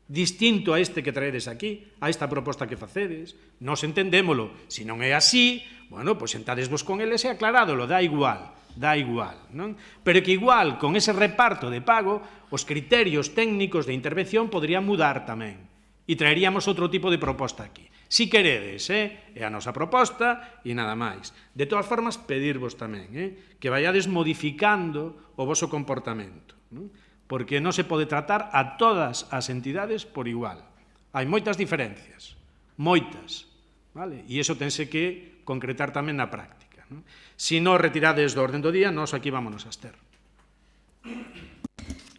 distinto a este que traedes aquí, a esta proposta que facedes. Nós entendémolo. Se non é así, bueno, pois sentadesvos con eles e aclarádolo, dá igual, non? Pero que igual, con ese reparto de pago, os criterios técnicos de intervención poderían mudar tamén e traeríamos outro tipo de proposta aquí. Si queredes, é a nosa proposta e nada máis. De todas formas, pedirvos tamén que vayades modificando o voso comportamento, porque non se pode tratar a todas as entidades por igual. Hai moitas diferencias, moitas, vale? E iso tense que concretar tamén na práctica. Se non retirades do orden do día, nós aquí vámonos a abster.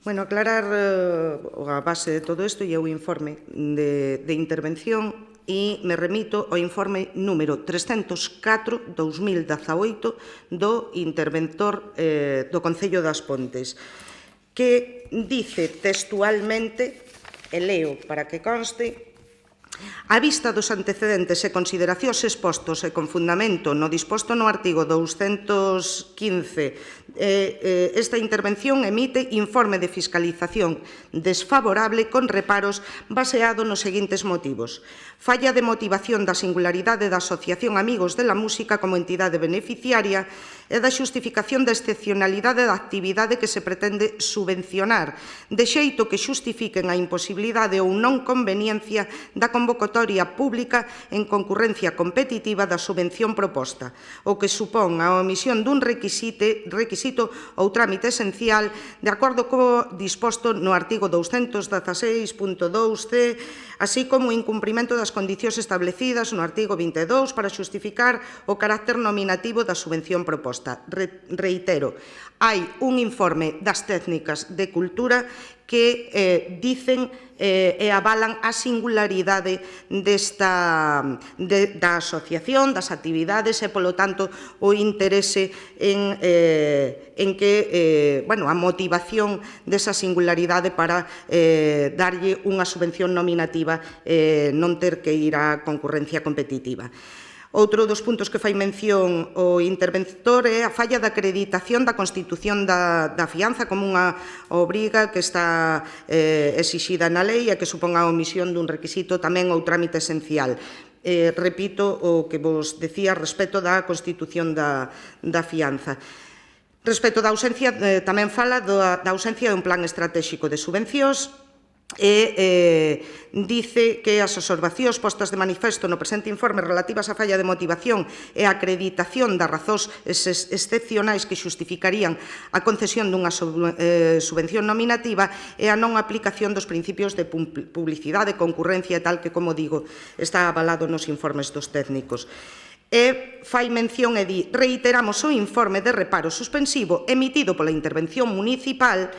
Bueno, aclarar a base de todo isto e o informe de intervención e me remito ao informe número 304/2018 do interventor do Concello das Pontes, que dice textualmente, e leo para que conste: a vista dos antecedentes e consideracións expostos e con fundamento no disposto no artigo 215, esta intervención emite informe de fiscalización desfavorable con reparos baseado nos seguintes motivos: falla de motivación da singularidade da Asociación Amigos de la Música como entidade beneficiaria e da xustificación da excepcionalidade da actividade que se pretende subvencionar, de xeito que xustifiquen a imposibilidade ou non conveniencia da convocatoria pública en concurrencia competitiva da subvención proposta, o que supón a omisión dun requisito ou trámite esencial de acordo co disposto no artigo 216.2c, así como o incumprimento das condicións establecidas no artigo 22 para xustificar o carácter nominativo da subvención proposta. Reitero, hai un informe das técnicas de cultura que dicen e avalan a singularidade da asociación, das actividades e, polo tanto, o interese en que, bueno, a motivación desa singularidade para darlle unha subvención nominativa non ter que ir á concurrencia competitiva. Outro dos puntos que fai mención o interventor é a falla de acreditación da constitución da fianza como unha obriga que está exixida na lei e que supón a omisión dun requisito tamén ou trámite esencial. Repito o que vos decía respecto da constitución da fianza. Respecto da ausencia, tamén fala da ausencia dun plan estratégico de subvencións e dice que as observacións postas de manifesto no presente informe relativas á falla de motivación e a acreditación das razóns excepcionais que xustificarían a concesión dunha subvención nominativa e a non aplicación dos principios de publicidade, concurrencia e tal que, como digo, está avalado nos informes dos técnicos. E fai mención e di: reiteramos o informe de reparo suspensivo emitido pola intervención municipal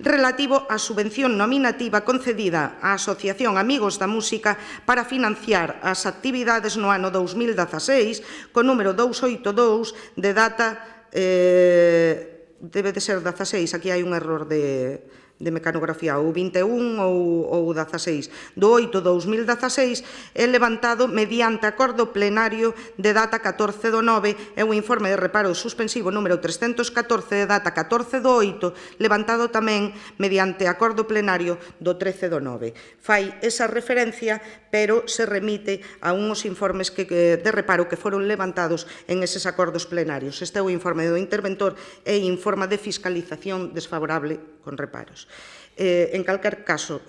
relativo á subvención nominativa concedida á Asociación Amigos da Música para financiar as actividades no ano 2016 co número 282 de data debe de ser 16, aquí hai un error de mecanografía, ou 21 ou 16, do 8/2016, é levantado mediante acordo plenario de data 14 do 9 e o informe de reparo suspensivo número 314 de data 14 do 8, levantado tamén mediante acordo plenario do 13 do 9. Fai esa referencia, pero se remite a uns informes de reparo que foron levantados en eses acordos plenarios. Este é o informe do interventor e informa de fiscalización desfavorable con reparos. En calquer caso,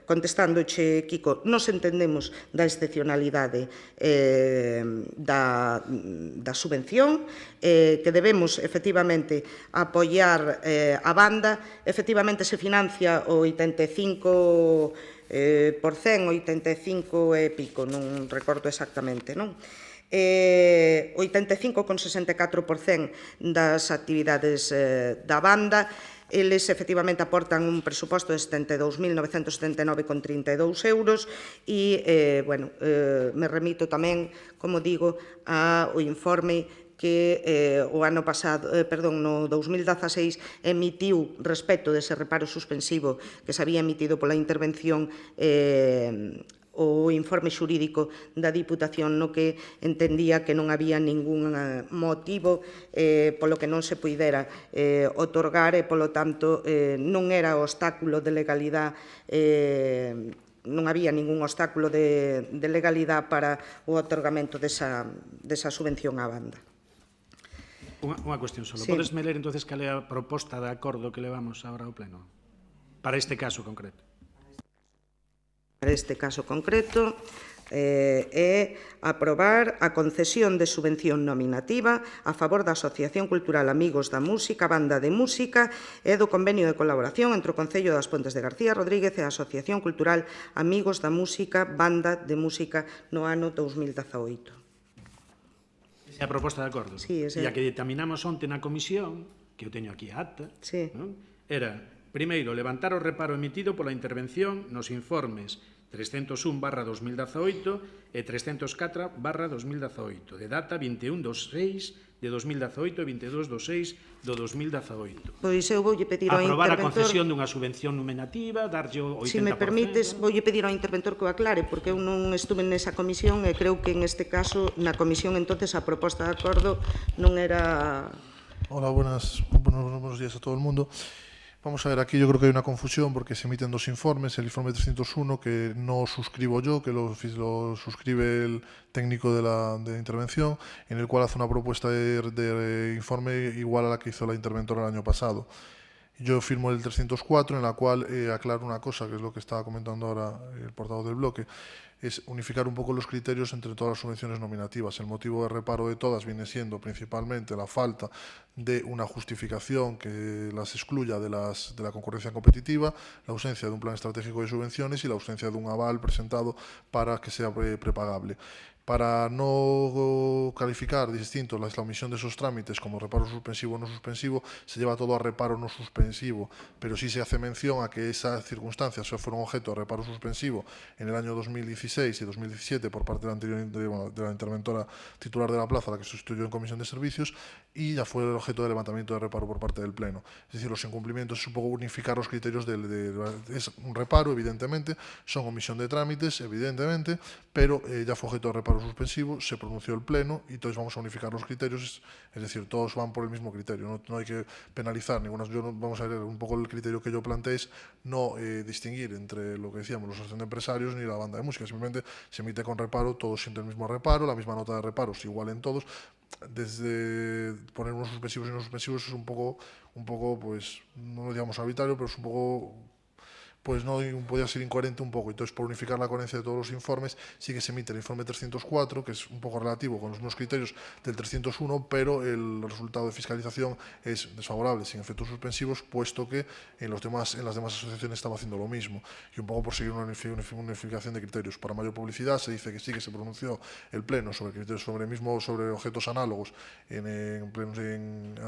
contestándoche, Kiko, nos entendemos da excepcionalidade da subvención, que debemos, efectivamente, apoiar a banda. Efectivamente, se financia o 85%, 85 e pico, non recordo exactamente, non? 85,64% das actividades da banda. Eles, efectivamente, aportan un presuposto de 72.979,32 euros e, me remito tamén, como digo, ao informe que o ano pasado, no 2016, emitiu respecto dese reparo suspensivo que se había emitido pola intervención o informe xurídico da Diputación, no que entendía que non había ningún motivo polo que non se puidera otorgar e, polo tanto, non era obstáculo de legalidade, non había ningún obstáculo de legalidade para o otorgamento desa subvención á banda. Unha cuestión só. Sí. Podes me ler, entonces, cal é a proposta de acordo que levamos agora ao Pleno? Para este caso concreto. Para este caso concreto, é aprobar a concesión de subvención nominativa a favor da Asociación Cultural Amigos da Música, Banda de Música, e do convenio de colaboración entre o Concello das Pontes de García Rodríguez e a Asociación Cultural Amigos da Música, Banda de Música no ano 2018. Esa é a proposta de acordo. Sí, e a que dictaminamos onte na comisión, que eu teño aquí a acta, sí, non? Era, primeiro, levantar o reparo emitido pola intervención nos informes 301/2018 e 304/2018, de data 21/6 de 2018 e 22/6 do 2018. Pois eu voulle pedir ao aprobar a interventor... concesión dunha subvención nominativa, darlle o 80%... Se me permites, voulle pedir ao interventor que o aclare, porque eu non estuve nesa comisión e creo que en este caso, na comisión, entonces, a proposta de acordo non era... Hola, buenos días a todo el mundo. Vamos a ver, aquí yo creo que hay una confusión porque se emiten dos informes. El informe 301, que no suscribo yo, que lo suscribe el técnico de la intervención, en el cual hace una propuesta de informe igual a la que hizo la interventora el año pasado. Yo firmo el 304, en la cual aclaro una cosa, que es lo que estaba comentando ahora el portavoz del bloque, es unificar un poco los criterios entre todas las subvenciones nominativas. El motivo de reparo de todas viene siendo principalmente la falta de una justificación que las excluya de la concurrencia competitiva, la ausencia de un plan estratégico de subvenciones y la ausencia de un aval presentado para que sea prepagable. Para no calificar distinto la omisión de esos trámites como reparo suspensivo o no suspensivo, se lleva todo a reparo no suspensivo, pero sí se hace mención a que esas circunstancias fueron objeto de reparo suspensivo en el año 2016 y 2017 por parte de la interventora titular de la plaza, la que sustituyó en Comisión de Servicios, y ya fue el objeto de levantamiento de reparo por parte del Pleno. Es decir, los incumplimientos es un poco unificar los criterios es un reparo, evidentemente, son omisión de trámites, evidentemente, pero ya fue objeto de reparo suspensivo, se pronunció el Pleno y entonces vamos a unificar los criterios, es decir, todos van por el mismo criterio, no hay que penalizar ninguna. Vamos a ver un poco el criterio que yo planteé es no distinguir entre lo que decíamos, los asociaciones de empresarios ni la banda de música, simplemente se emite con reparo, todos sienten el mismo reparo, la misma nota de reparos igual en todos. Desde poner unos suspensivos y no suspensivos es un poco, pues, no lo digamos arbitrario, pero es un poco pues no podía ser incoherente un poco. Entonces, por unificar la coherencia de todos los informes, sí que se emite el informe 304, que es un poco relativo con los mismos criterios del 301, pero el resultado de fiscalización es desfavorable, sin efectos suspensivos, puesto que en las demás asociaciones estaba haciendo lo mismo. Y un poco por seguir una unificación de criterios. Para mayor publicidad, se dice que sí que se pronunció el Pleno sobre criterios sobre objetos análogos en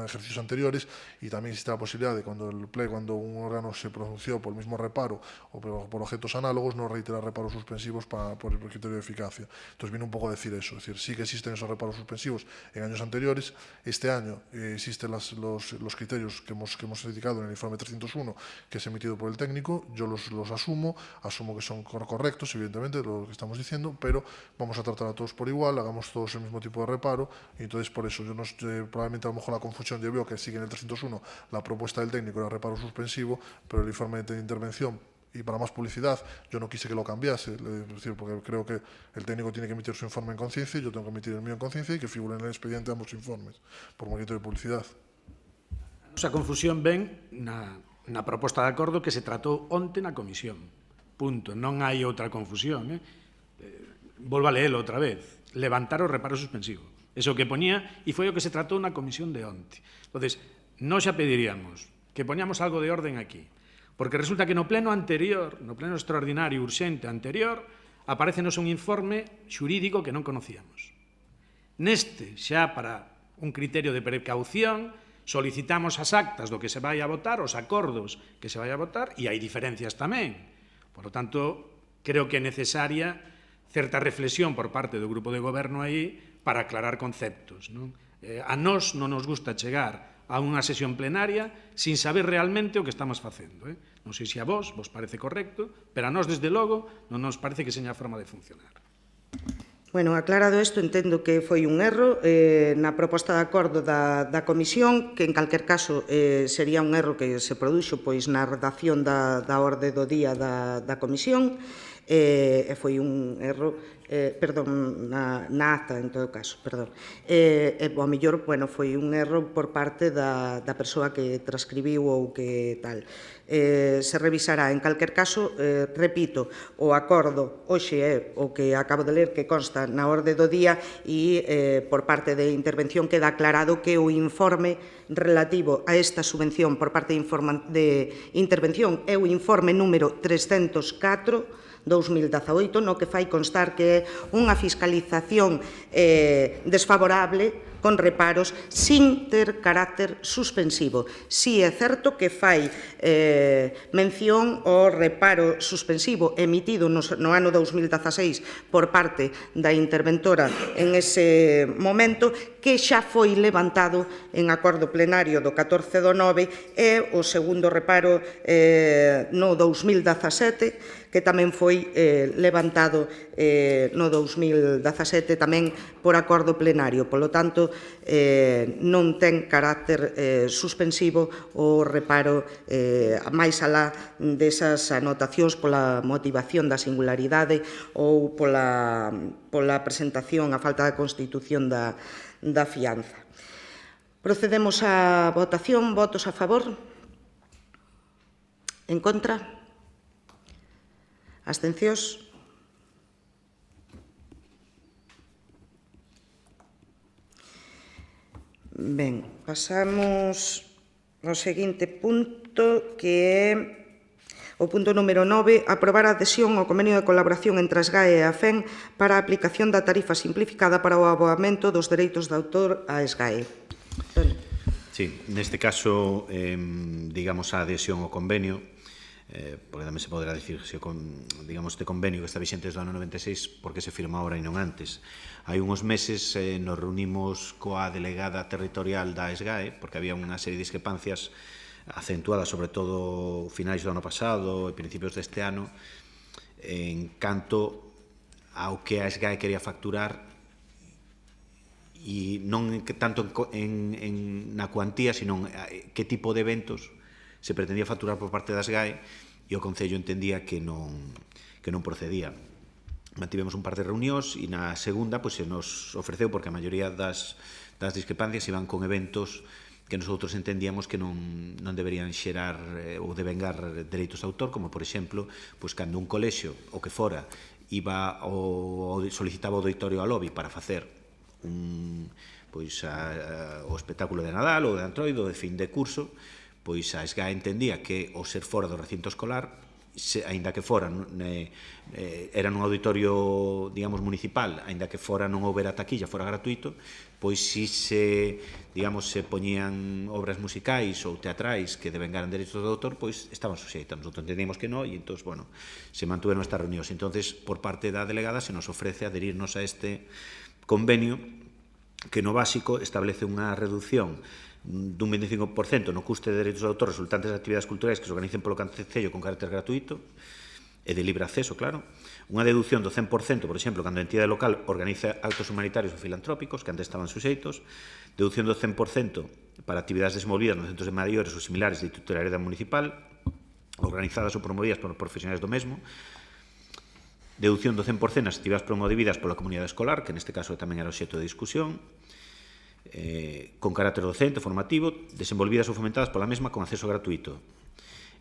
ejercicios anteriores, y también existe la posibilidad de cuando un órgano se pronunció por el mismo reparo o por objetos análogos, no reiterar reparos suspensivos por el criterio de eficacia. Entonces viene un poco a decir eso, es decir, sí que existen esos reparos suspensivos en años anteriores. Este año existen los criterios que hemos indicado en el informe 301, que es emitido por el técnico. Yo los asumo que son correctos, evidentemente, lo que estamos diciendo, pero vamos a tratar a todos por igual, hagamos todos el mismo tipo de reparo, y entonces por eso yo probablemente a lo mejor la confusión, yo veo que sigue en el 301 la propuesta del técnico era reparo suspensivo, pero el informe de intervención, y para más publicidad, yo no quise que lo cambiase, es decir, porque creo que el técnico tiene que emitir su informe en conciencia y yo tengo que emitir el mío en conciencia y que figuren en el expediente ambos informes, por motivo de publicidad. A nosa confusión ven na proposta de acordo que se tratou onte na comisión. Punto. Non hai outra confusión. Volvo a leelo outra vez. Levantar o reparo suspensivo. Eso que ponía, e foi o que se tratou na comisión de onte. Entonces, nós xa pediríamos que poñamos algo de orden aquí. Porque resulta que no pleno anterior, no pleno extraordinario urxente anterior, aparecenos un informe xurídico que non conocíamos. Neste, xa para un criterio de precaución, solicitamos as actas do que se vai a votar, os acordos que se vai a votar, e hai diferencias tamén. Por lo tanto, creo que é necesaria certa reflexión por parte do grupo de goberno aí para aclarar conceptos, non? A nós non nos gusta chegar a unha sesión plenaria sin saber realmente o que estamos facendo. Non sei se a vos parece correcto, pero a nós, desde logo, non nos parece que seña a forma de funcionar. Bueno, aclarado isto, entendo que foi un erro na proposta de acordo da comisión, que en calquer caso sería un erro que se produxo pois na redacción da orde do día da comisión, e foi un erro, na acta, en todo caso, perdón. Ao mellor, bueno, foi un erro por parte da persoa que transcribiu ou que tal. Se revisará, en calquer caso, repito, o acordo hoxe é o que acabo de ler, que consta na orde do día, e por parte de intervención queda aclarado que o informe relativo a esta subvención por parte de intervención é o informe número 304, 2018, no que fai constar que é unha fiscalización desfavorable con reparos sin ter carácter suspensivo. Si é certo que fai mención ao reparo suspensivo emitido no ano 2016 por parte da interventora en ese momento, que xa foi levantado en acordo plenario do 14/9, e o segundo reparo no 2017, que tamén foi levantado no 2017 tamén por acordo plenario. Polo tanto, non ten carácter suspensivo o reparo máis alá desas anotacións pola motivación da singularidade ou pola presentación, a falta de constitución da fianza. Procedemos á votación. Votos a favor? En contra? Abstencións? Ben, pasamos ao seguinte punto, que é o punto número 9, aprobar a adhesión ao convenio de colaboración entre a SGAE e a FEN para a aplicación da tarifa simplificada para o aboamento dos dereitos de autor á SGAE. Sí, neste caso, digamos, a adhesión ao convenio, porque tamén se poderá dicir, digamos, este convenio que está vixente desde o ano 96, porque se firma ahora e non antes. Hai unhos meses nos reunimos coa delegada territorial da SGAE, porque había unha serie de discrepancias acentuadas, sobre todo finais do ano pasado e principios deste ano, en canto ao que a SGAE quería facturar, e non tanto na cuantía, sino que tipo de eventos se pretendía facturar por parte da SGAE, e o Concello entendía que non procedía. Mantivemos un par de reunións, e na segunda se nos ofreceu, porque a maioría das discrepancias iban con eventos que nosotros entendíamos que non deberían xerar ou devengar dereitos de autor, como, por exemplo, pois, cando un colexio, o que fora, solicitaba o auditorio a lobby para facer o espectáculo de Nadal ou de Antroido, de fin de curso, pois a SGAE entendía que o ser fora do recinto escolar, aínda que fora era nun auditorio, digamos, municipal, aínda que fora non houbera taquilla, fora gratuito, pois si se poñían obras musicais ou teatrais que devengaran dereitos de autor, pois estaban suxeitas. Nosotros entendíamos que non, e entón, bueno, se mantuveron estas reunións. Entonces, por parte da delegada, se nos ofrece adherirnos a este convenio que no básico establece unha reducción dun 25% no custe de dereitos de autor resultantes de actividades culturais que se organicen polo Concello con carácter gratuito e de libre acceso, claro. Unha deducción do 100%, por exemplo, cando a entidade local organiza actos humanitarios ou filantrópicos, que antes estaban suxeitos. Deducción do 100% para actividades desenvolvidas nos centros de maiores ou similares de titularidade municipal, organizadas ou promovidas por profesionais do mesmo. Deducción do 100% nas actividades promovidas pola comunidade escolar, que neste caso tamén era obxecto de discusión, con carácter docente, formativo, desenvolvidas ou fomentadas pola mesma con acceso gratuito.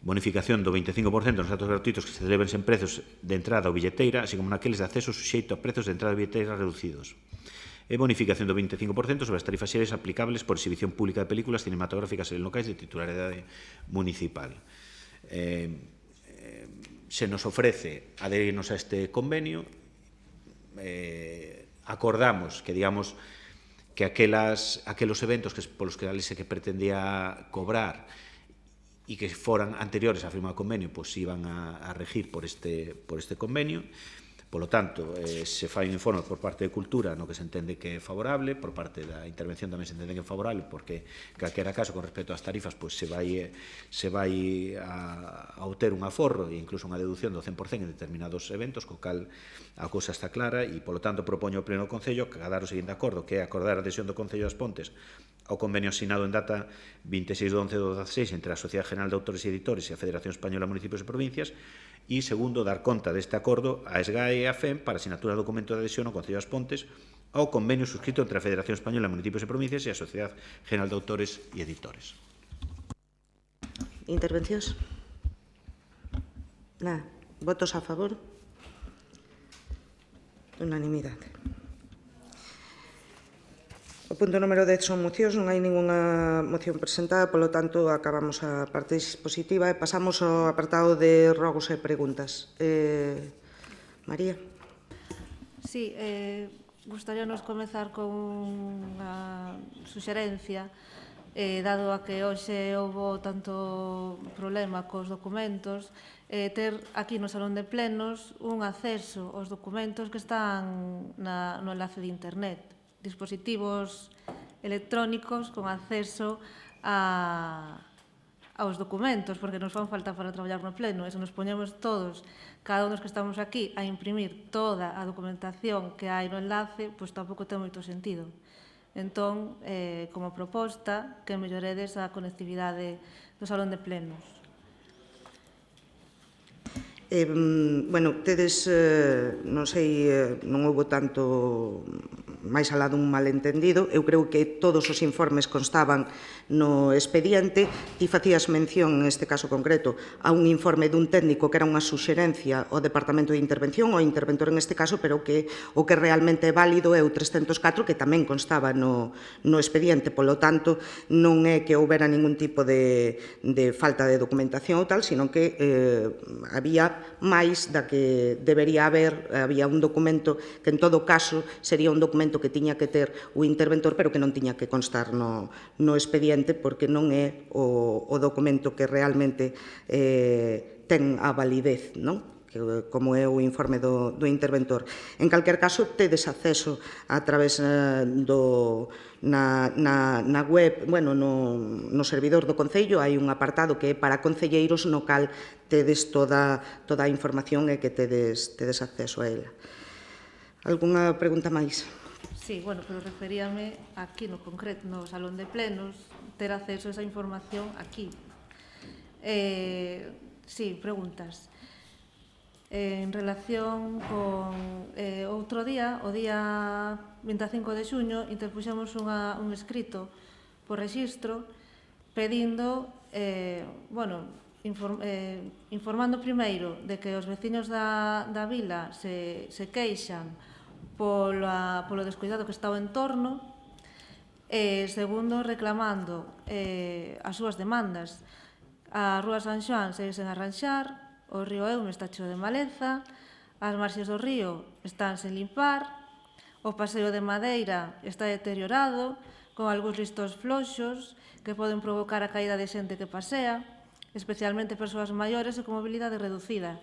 Bonificación do 25% nos actos gratuitos que se celebren sen prezos de entrada ou billeteira, así como naqueles de acceso suxeito a prezos de entrada e billeteira reducidos. E bonificación do 25% sobre as tarifas xerais aplicables por exhibición pública de películas cinematográficas en locais de titularidade municipal. Se nos ofrece adherirnos a este convenio, acordamos que, digamos, que aquelos eventos polos que a Lese que pretendía cobrar e que foran anteriores á firma do convenio, pois iban a regir por este convenio. Polo tanto, se fai un informe por parte de Cultura no que se entende que é favorable, por parte da intervención tamén se entende que é favorable, porque, calquera caso, con respecto ás tarifas, pois se vai a obter un aforro e incluso unha deducción do 100% en determinados eventos, co cal a cousa está clara e, polo tanto, propoño ao Pleno do Concello que acadar o seguinte acordo, que é acordar a adhesión do Concello das Pontes ao convenio asinado en data 26 de 11 de 2016 entre a Sociedade General de Autores e Editores e a Federación Española de Municipios e Provincias, e, segundo, dar conta deste acordo a SGAE e a FEM para asignatura do documento de adhesión ao Concello das Pontes ao convenio suscrito entre a Federación Española de Municipios e Provincias e a Sociedade General de Autores e Editores. Intervencións? Nada. Votos a favor? Unanimidade. O punto número 10 son mocións, non hai ningunha moción presentada, polo tanto, acabamos a parte dispositiva e pasamos ao apartado de rogos e preguntas. María. Sí, gustaríanos comezar con unha suxerencia, dado a que hoxe houve tanto problema cos documentos, ter aquí no Salón de Plenos un acceso aos documentos que están no enlace de internet, dispositivos electrónicos con acceso aos documentos, porque nos fan falta para traballar no pleno, e se nos poñemos todos, cada un dos que estamos aquí, a imprimir toda a documentación que hai no enlace, pois tampouco ten moito sentido. Entón, como proposta, que melloredes a conectividade do Salón de Plenos. Bueno, tedes, non sei, non houve tanto máis alá dun malentendido. Eu creo que todos os informes constaban no expediente. Ti facías mención, neste caso concreto, a un informe dun técnico que era unha suxerencia ao Departamento de Intervención, ao interventor en este caso, pero que o que realmente é válido é o 304, que tamén constaba no expediente. Polo tanto, non é que houbera ningún tipo de falta de documentación ou tal, sino que había máis da que debería haber. Había un documento que, en todo caso, sería un documento que tiña que ter o interventor, pero que non tiña que constar no expediente, porque non é o documento que realmente ten a validez, non? Como é o informe do interventor. En calquer caso, tedes acceso a través na web, bueno, no servidor do Concello, hai un apartado que é para concelleiros, no cal tedes toda a información e que tedes acceso a ela. Algúnha pregunta máis? Sí, bueno, pero referíame aquí no concreto, no Salón de Plenos, ter acceso a esa información aquí. Sí, preguntas. En relación con outro día, o día 25 de xuño, interpuxemos un escrito por rexistro pedindo, informando primeiro de que os veciños da vila se queixan polo descuidado que está o entorno, e segundo, reclamando as súas demandas. A Rúa San Xoán segue sen arranxar, o río Eume está cheo de maleza, as marxes do río están sen limpar, o paseo de madeira está deteriorado, con algúns listos floxos que poden provocar a caída de xente que pasea, especialmente persoas maiores e con mobilidade reducida.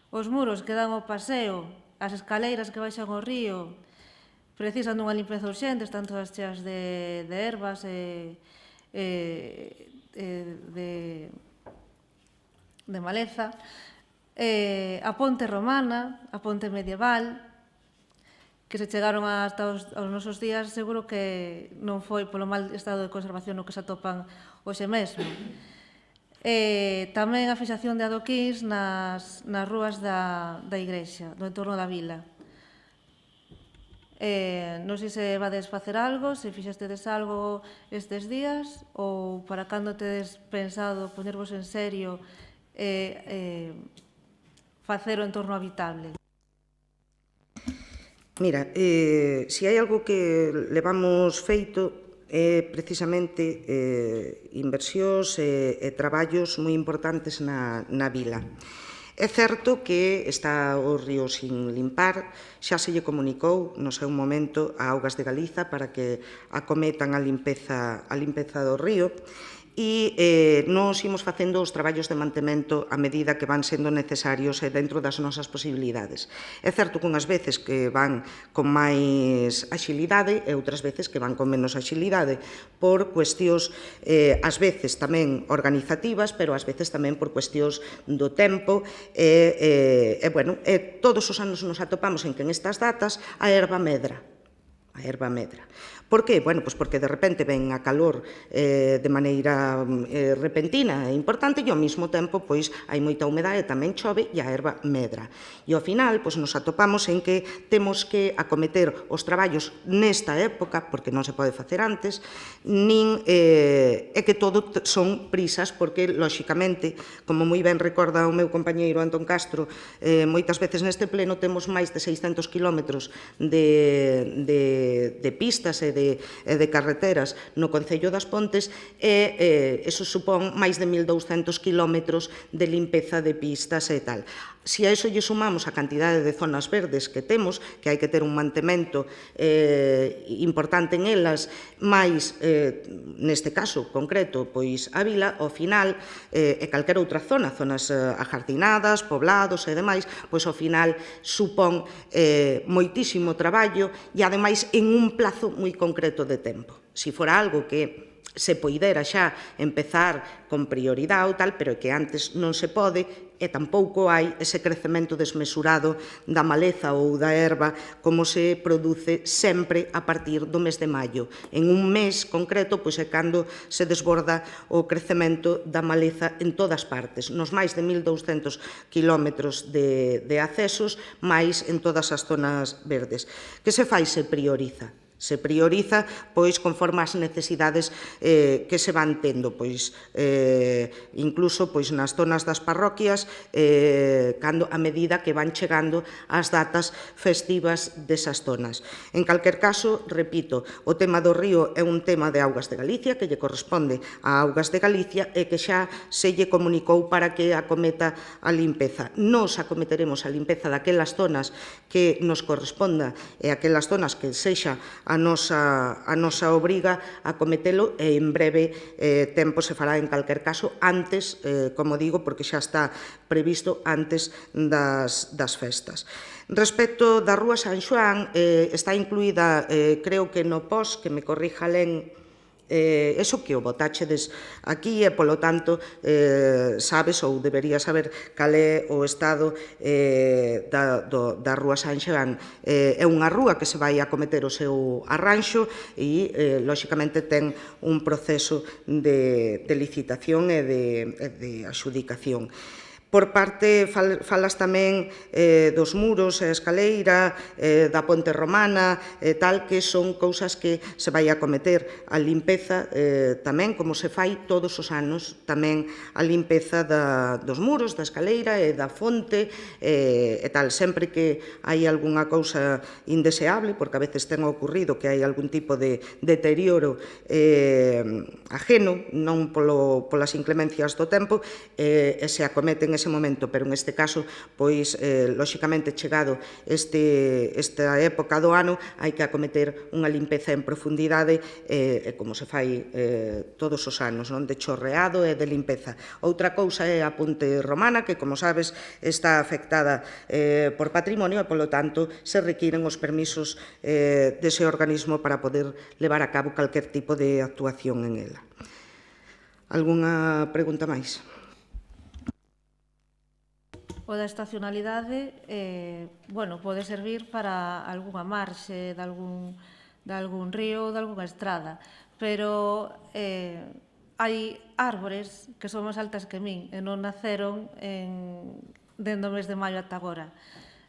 Os muros que dan ao paseo, as escaleiras que baixan ao río, precisan dunha limpeza urxente, están todas cheas de ervas e de maleza. A ponte romana, a ponte medieval, que se chegaron hasta os nosos días, seguro que non foi polo mal estado de conservación no que se atopan hoxe mesmo. Tamén a fixación de adoquins nas rúas da igrexa, do entorno da vila. Non sei se vades facer algo, se fixastedes algo estes días, ou para cando tedes pensado ponervos en serio facer o entorno habitable. Mira, se hai algo que levamos feito é precisamente inversións e traballos moi importantes na vila. É certo que está o río sin limpar, xa se lle comunicou no seu momento a Augas de Galiza para que acometan a limpeza do río, e nos imos facendo os traballos de mantemento a medida que van sendo necesarios e dentro das nosas posibilidades. É certo que unhas veces que van con máis axilidade e outras veces que van con menos axilidade por cuestións, ás veces tamén organizativas, pero ás veces tamén por cuestións do tempo e todos os anos nos atopamos en que en estas datas a herba medra. Por que? Bueno, pois porque de repente ven a calor de maneira repentina e importante e ao mesmo tempo pois hai moita humedade, tamén chove e a herba medra. E ao final pois nos atopamos en que temos que acometer os traballos nesta época, porque non se pode facer antes, nin é que todo son prisas, porque lóxicamente, como moi ben recorda o meu compañeiro Antón Castro, moitas veces neste pleno temos máis de 600 kilómetros de pistas e de carreteras no Concello das Pontes e eso supón máis de 1.200 kilómetros de limpeza de pistas e tal. Se a iso lle sumamos a cantidade de zonas verdes que temos, que hai que ter un mantemento importante en elas, máis, neste caso concreto, pois a vila, ao final, e calquera outra zona, zonas ajardinadas, poblados e demais, pois ao final supón moitísimo traballo e, ademais, en un plazo moi concreto de tempo. Se fora algo que se poidera xa empezar con prioridade ou tal, pero que antes non se pode e tampouco hai ese crecemento desmesurado da maleza ou da herba como se produce sempre a partir do mes de maio. En un mes concreto, pois é cando se desborda o crecemento da maleza en todas partes, nos máis de 1.200 kilómetros de accesos, máis en todas as zonas verdes. Que se fai? Se prioriza. Se prioriza, pois, conforme as necesidades que se van tendo, pois, incluso pois, nas zonas das parroquias, a medida que van chegando as datas festivas desas zonas. En calquer caso, repito, o tema do río é un tema de Augas de Galicia, que lle corresponde a Augas de Galicia e que xa se lle comunicou para que acometa a limpeza. Nos acometeremos a limpeza daquelas zonas que nos corresponda e aquelas zonas que sexa a nosa obriga a cometelo e en breve tempo se fará en calquer caso antes, como digo, porque xa está previsto antes das festas. Respecto da Rúa San Xoán, está incluída, creo que no POS, que me corrija Len, eso que o botáchedes aquí e, polo tanto, sabes ou deberías saber cal é o estado da Rúa San Xoán. É unha rúa que se vai acometer o seu arranxo e, lóxicamente, ten un proceso de licitación e de axudicación. Por parte, falas tamén dos muros, a escaleira, da ponte romana, tal, que son cousas que se vai a cometer. A limpeza tamén, como se fai todos os anos, tamén a limpeza dos muros, da escaleira e da fonte e tal. Sempre que hai algunha cousa indeseable, porque a veces ten ocurrido que hai algún tipo de deterioro ajeno, non polas inclemencias do tempo, e se acomete en ese momento, pero en este caso, pois, lóxicamente, chegado esta época do ano, hai que acometer unha limpeza en profundidade, como se fai todos os anos, non, de chorreado e de limpeza. Outra cousa é a ponte romana, que, como sabes, está afectada por patrimonio e, polo tanto, se requiren os permisos dese organismo para poder levar a cabo calquer tipo de actuación en ela. Algúnha pregunta máis? O da estacionalidade, bueno, pode servir para algunha marxe de algún río ou de algunha estrada, pero hai árbores que son máis altas que min e non naceron dende o mes de maio ata agora.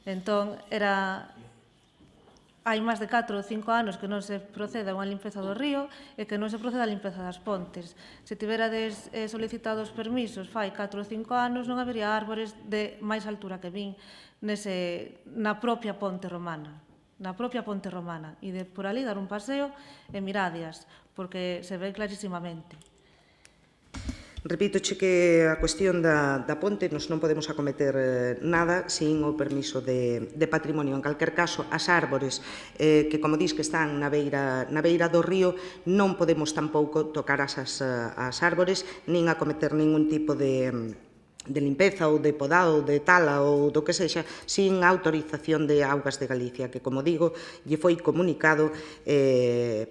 Entón, hai máis de 4 ou 5 anos que non se procede a unha limpeza do río e que non se procede a limpeza das pontes. Se tiverades solicitado os permisos fai 4 ou 5 anos, non habería árbores de máis altura que min na propia ponte romana. E de por ali dar un paseo e miradias, porque se ve clarísimamente. Repítoche que a cuestión da ponte nos non podemos acometer nada sin o permiso de patrimonio. En calquer caso, as árbores que, como dis, que están na beira do río, non podemos tampouco tocar as árbores nin acometer ningún tipo de limpeza ou de podado ou de tala ou do que sexa, sin autorización de Augas de Galicia, que, como digo, lle foi comunicado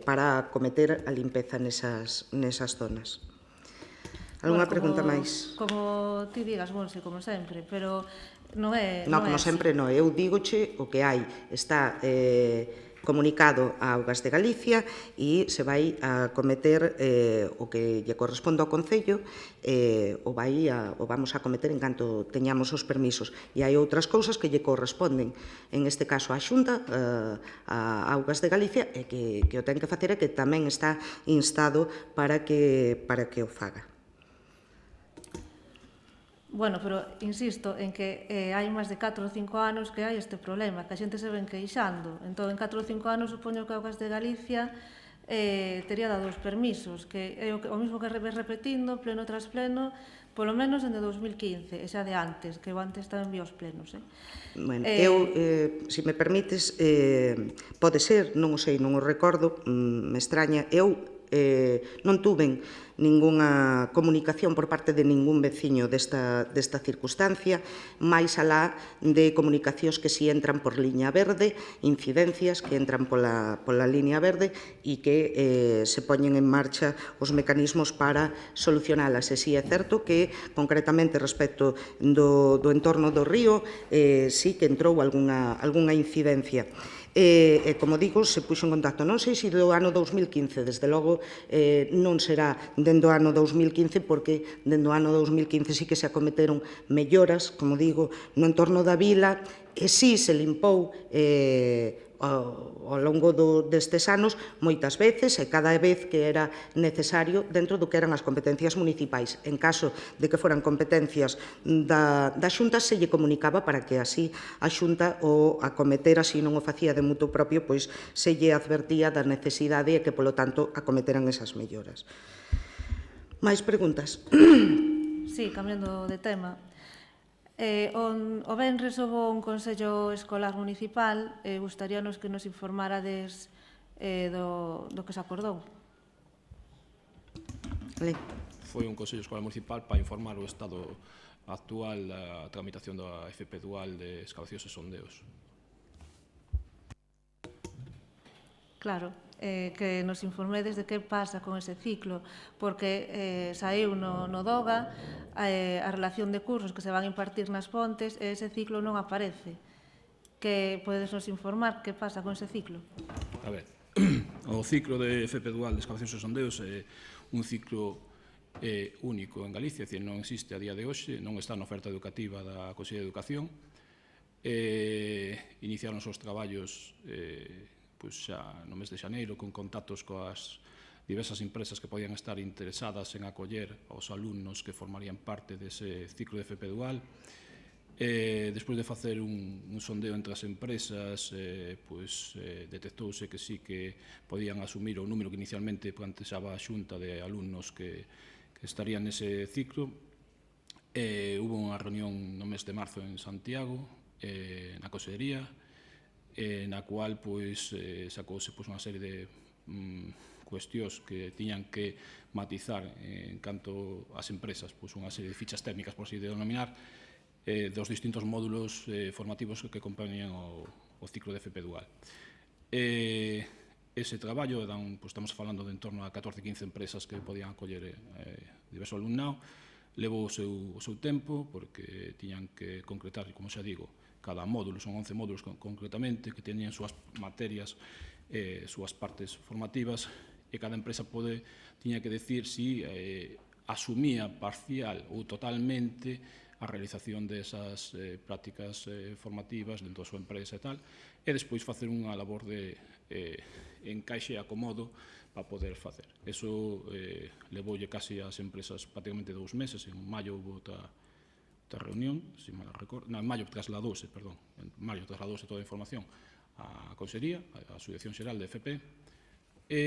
para acometer a limpeza nesas zonas. Algunha pregunta máis? Como ti digas, Monse, como sempre, pero non é... Non, como sempre non. Eu dígoche o que hai. Está comunicado a Augas de Galicia e se vai a cometer o que lle corresponde ao Concello, o vamos a cometer en canto teñamos os permisos. E hai outras cousas que lle corresponden, en este caso a Xunta, a Augas de Galicia, e que o ten que facer e que tamén está instado para que o faga. Bueno, pero insisto en que hai máis de 4 ou 5 anos que hai este problema, que a xente se ven queixando. Entón, en 4 ou 5 anos, supoño que Augas de Galicia tería dado os permisos, que é o mismo que ves repetindo, pleno tras pleno, polo menos dende 2015, e xa de antes, que eu antes tamén vi os plenos. Bueno, eu, se me permites, pode ser, non o sei, non o recordo, me extraña, eu non tuven ningunha comunicación por parte de ningún veciño desta circunstancia, máis alá de comunicacións que si entran por liña verde, incidencias que entran pola liña verde e que se poñen en marcha os mecanismos para solucionalas. E si é certo que, concretamente, respecto do entorno do río, si que entrou algunha incidencia. E, como digo, se puxo en contacto. Non sei se do ano 2015, desde logo non será dende o ano 2015, porque dende o ano 2015 sí que se acometeron melloras, como digo, no entorno da vila, e sí se limpou ao longo destes anos moitas veces e cada vez que era necesario dentro do que eran as competencias municipais. En caso de que foran competencias da Xunta, se lle comunicaba para que así a Xunta o acometera, se non o facía de mutuo propio, pois se lle advertía da necesidade e que, polo tanto, acometeran esas melloras. Mais preguntas? Sí, cambiando de tema. O venres houve un Consello Escolar Municipal e gustaríanos que nos informarades do que se acordou. Foi un Consello Escolar Municipal para informar o estado actual da tramitación da FP Dual de excavacións e sondeos. Claro, que nos informedes de que pasa con ese ciclo, porque saiu no DOGA a relación de cursos que se van a impartir nas pontes e ese ciclo non aparece. Que podes nos informar que pasa con ese ciclo? A ver, o ciclo de FP Dual de excavacións e sondeos é un ciclo único en Galicia, é dicir, non existe a día de hoxe, non está na oferta educativa da Consellería de Educación. Iniciaron os traballos xa no mes de xaneiro con contactos coas diversas empresas que podían estar interesadas en acoller aos alumnos que formarían parte dese ciclo de FP Dual. Despois de facer un sondeo entre as empresas, detectouse que sí que podían asumir o número que inicialmente plantexaba a Xunta de alumnos que estarían nese ciclo. Hubo unha reunión no mes de marzo en Santiago, na Consellería, na cual sacouse unha serie de cuestións que tiñan que matizar en canto ás empresas, unha serie de fichas técnicas, por así denominar, dos distintos módulos formativos que acompañan o ciclo de FP Dual. Ese traballo, estamos falando de en torno a 14-15 empresas que podían acoller diverso alumnado, levou o seu tempo, porque tiñan que concretar, como xa digo, cada módulo, son 11 módulos concretamente, que tenían súas materias, súas partes formativas, e cada empresa tiña que decir si asumía parcial ou totalmente a realización desas prácticas formativas dentro da súa empresa e tal, e despois facer unha labor de encaixe e acomodo para poder facer. Eso levoulle casi ás empresas prácticamente 2 meses. En maio houve outra reunión, se mal recordo, en maio trasladouse toda a información á Consellería, á Asociación Xeral de FP, e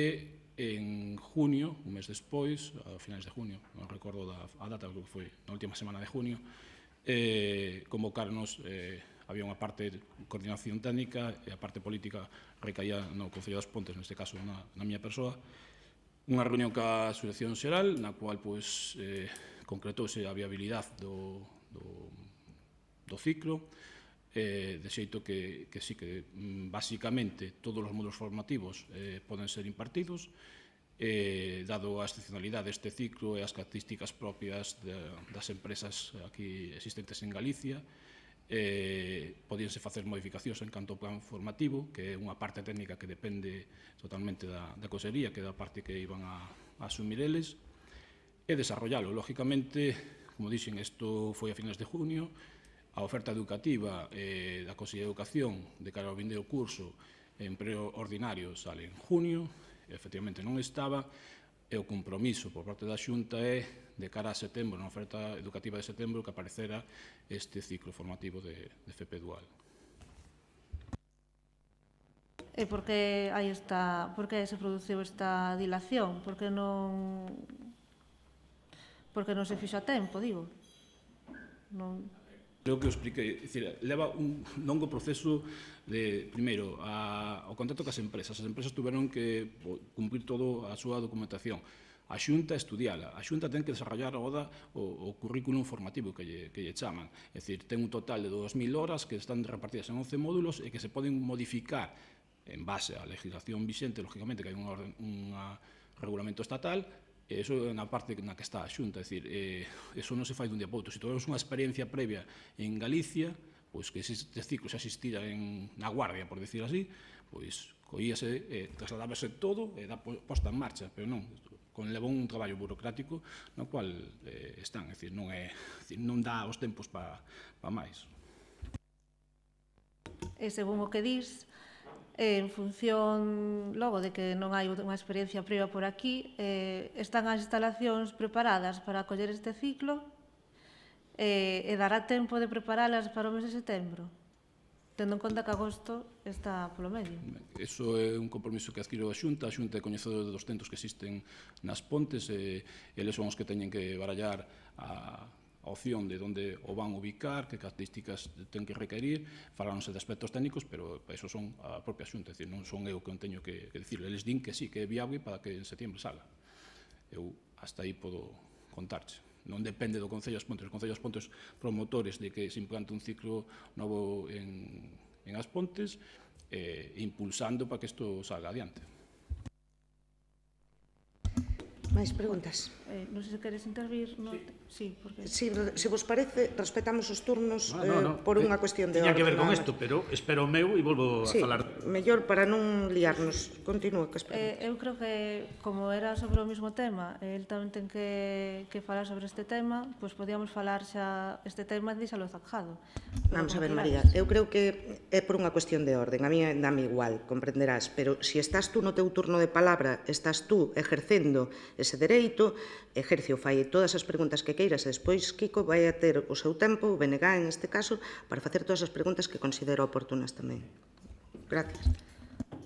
en junio, un mes despois, a finais de junio, non recordo a data, que foi na última semana de junio, convocarnos, había unha parte de coordinación técnica e a parte política recaía no Concello das Pontes, neste caso na miña persoa, unha reunión ca Asociación Xeral, na cual concretouse a viabilidade do ciclo, de xeito que sí que basicamente todos os módulos formativos poden ser impartidos, dado a excepcionalidade deste ciclo e as características propias das empresas aquí existentes en Galicia. Podíanse facer modificacións en canto ao plan formativo, que é unha parte técnica que depende totalmente da Consellería, que é da parte que iban a asumir eles, e desarrollalo. Lógicamente, como dixen, isto foi a finais de junio. A oferta educativa da Consellería de Educación de cara ao vindeiro curso en empleo ordinario sale en junio, efectivamente non estaba, e o compromiso por parte da Xunta é de cara a setembro, na oferta educativa de setembro, que aparecera este ciclo formativo de FP Dual. E por que se produciu esta dilación? Por que non se fixo a tempo, digo? Creo que o expliquei, é dicir, leva un longo proceso de, primeiro, o contacto cas empresas. As empresas tuveron que cumprir toda a súa documentación. A Xunta estudiala. A Xunta ten que desarrollar o currículum formativo que lle chaman. É dicir, ten un total de 2.000 horas que están repartidas en 11 módulos e que se poden modificar en base á legislación vixente, lógicamente, que hai un regulamento estatal. Eso é na parte na que está a Xunta, é dicir, eso non se fai dun día para outro. Se tivemos unha experiencia previa en Galicia, pois que este ciclo xa existira na Guardia, por decir así, pois coíase, trasladábase todo e da posta en marcha, pero non, levou un traballo burocrático no cual están, é dicir, non dá os tempos para máis. E según o que dis, en función, logo, de que non hai unha experiencia previa por aquí, están as instalacións preparadas para acoller este ciclo e dará tempo de preparalas para o mes de setembro, tendo en conta que agosto está polo medio. Iso é un compromiso que adquiriu a Xunta é coñecedora dos centros que existen nas Pontes e eles son os que teñen que barallar a opción de onde o van ubicar, que características ten que requerir, faláronse de aspectos técnicos, pero eso son a propia Xunta, é dicir, non son eu que teño que dicir, eles din que sí, que é viable para que en setembro salga. Eu hasta aí podo contarche. Non depende do Concello das Pontes, o Concello das Pontes promotores de que se implante un ciclo novo en As Pontes, impulsando para que isto salga adiante. Máis preguntas? Non sei se queres intervir. Sí, porque... Se vos parece, respetamos os turnos No. por unha cuestión de Tiña orden. que ver con nada isto, máis. pero espero o meu e volvo a Sí, falar. mellor para non liarnos. Continúa, que espero. Eu creo que, como era sobre o mesmo tema, el tamén ten que falar sobre este tema, pois podíamos falar xa este tema e deixalo zanjado. Vamos a ver, María, eu creo que é por unha cuestión de orden. A mí dame igual, comprenderás, pero se estás tú no teu turno de palabra, estás tú ejercendo ese dereito, ejerce o fai todas as preguntas que queiras e despois Kiko vai a ter o seu tempo, o BNG en este caso, para facer todas as preguntas que considero oportunas tamén. Gracias.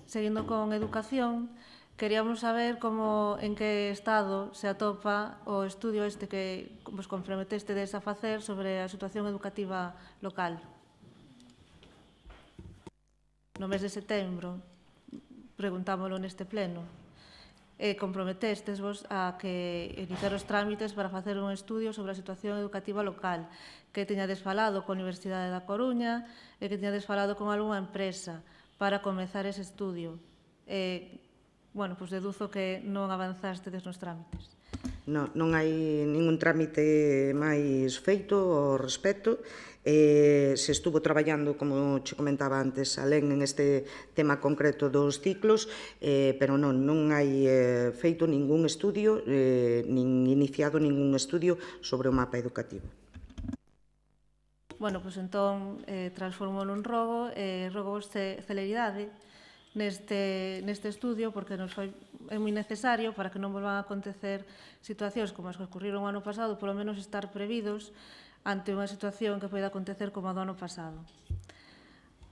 Seguindo con educación, queríamos saber en que estado se atopa o estudio este que vos comprometestedes a facer sobre a situación educativa local. No mes de setembro, preguntámoslo neste pleno, comprometestesvos a que iniciar os trámites para facer un estudio sobre a situación educativa local, que teñades falado coa Universidade da Coruña e que teñades falado con algunha empresa para comezar ese estudio. Bueno, pois deduzo que non avanzastedes nos trámites. Non hai ningún trámite máis feito ao respecto. Se estuvo traballando, como che comentaba antes, alén en este tema concreto dos ciclos, pero non hai feito ningún estudio, nin iniciado ningún estudio sobre o mapa educativo. Bueno, pois entón transformo nun rogo e rogo celeridade neste estudio porque é moi necesario para que non volvan a acontecer situacións como as que ocurriron o ano pasado, polo menos estar previdos ante unha situación que poida acontecer como a do ano pasado.